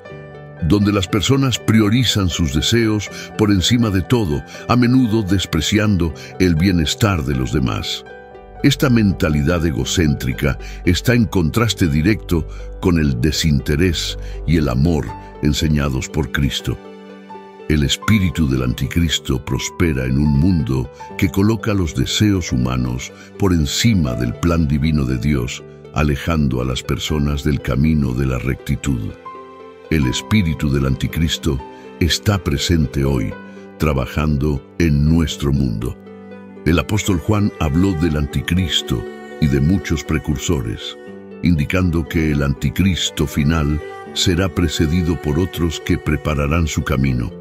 donde las personas priorizan sus deseos por encima de todo, a menudo despreciando el bienestar de los demás. Esta mentalidad egocéntrica está en contraste directo con el desinterés y el amor enseñados por Cristo. El espíritu del anticristo prospera en un mundo que coloca los deseos humanos por encima del plan divino de Dios, alejando a las personas del camino de la rectitud. El espíritu del anticristo está presente hoy, trabajando en nuestro mundo. El apóstol Juan habló del anticristo y de muchos precursores, indicando que el anticristo final será precedido por otros que prepararán su camino,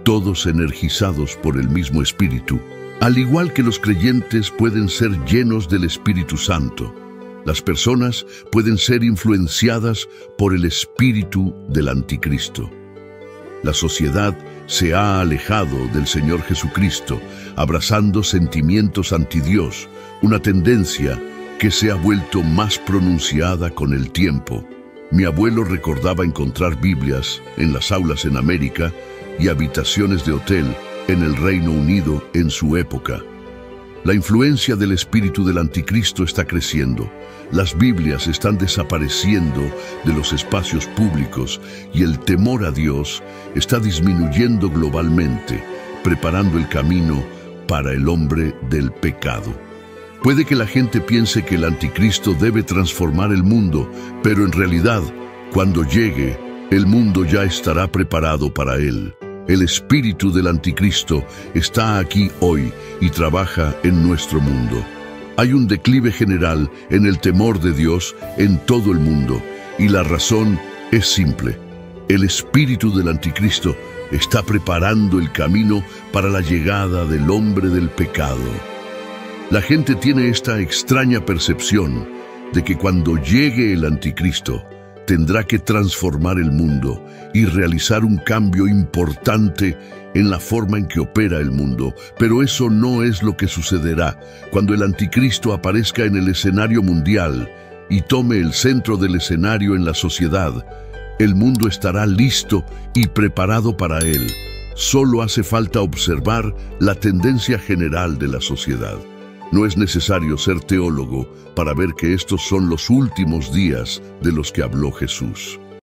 todos energizados por el mismo Espíritu. Al igual que los creyentes pueden ser llenos del Espíritu Santo, las personas pueden ser influenciadas por el espíritu del anticristo. La sociedad se ha alejado del Señor Jesucristo, abrazando sentimientos antidios, una tendencia que se ha vuelto más pronunciada con el tiempo. Mi abuelo recordaba encontrar Biblias en las aulas en América y habitaciones de hotel en el Reino Unido en su época. La influencia del espíritu del anticristo está creciendo. Las Biblias están desapareciendo de los espacios públicos y el temor a Dios está disminuyendo globalmente, preparando el camino para el hombre del pecado. Puede que la gente piense que el anticristo debe transformar el mundo, pero en realidad, cuando llegue, el mundo ya estará preparado para él. El espíritu del anticristo está aquí hoy y trabaja en nuestro mundo. Hay un declive general en el temor de Dios en todo el mundo, y la razón es simple. El espíritu del anticristo está preparando el camino para la llegada del hombre del pecado. La gente tiene esta extraña percepción de que cuando llegue el anticristo, tendrá que transformar el mundo y realizar un cambio importante en la forma en que opera el mundo. Pero eso no es lo que sucederá cuando el anticristo aparezca en el escenario mundial y tome el centro del escenario en la sociedad. El mundo estará listo y preparado para él. Solo hace falta observar la tendencia general de la sociedad. No es necesario ser teólogo para ver que estos son los últimos días de los que habló Jesús.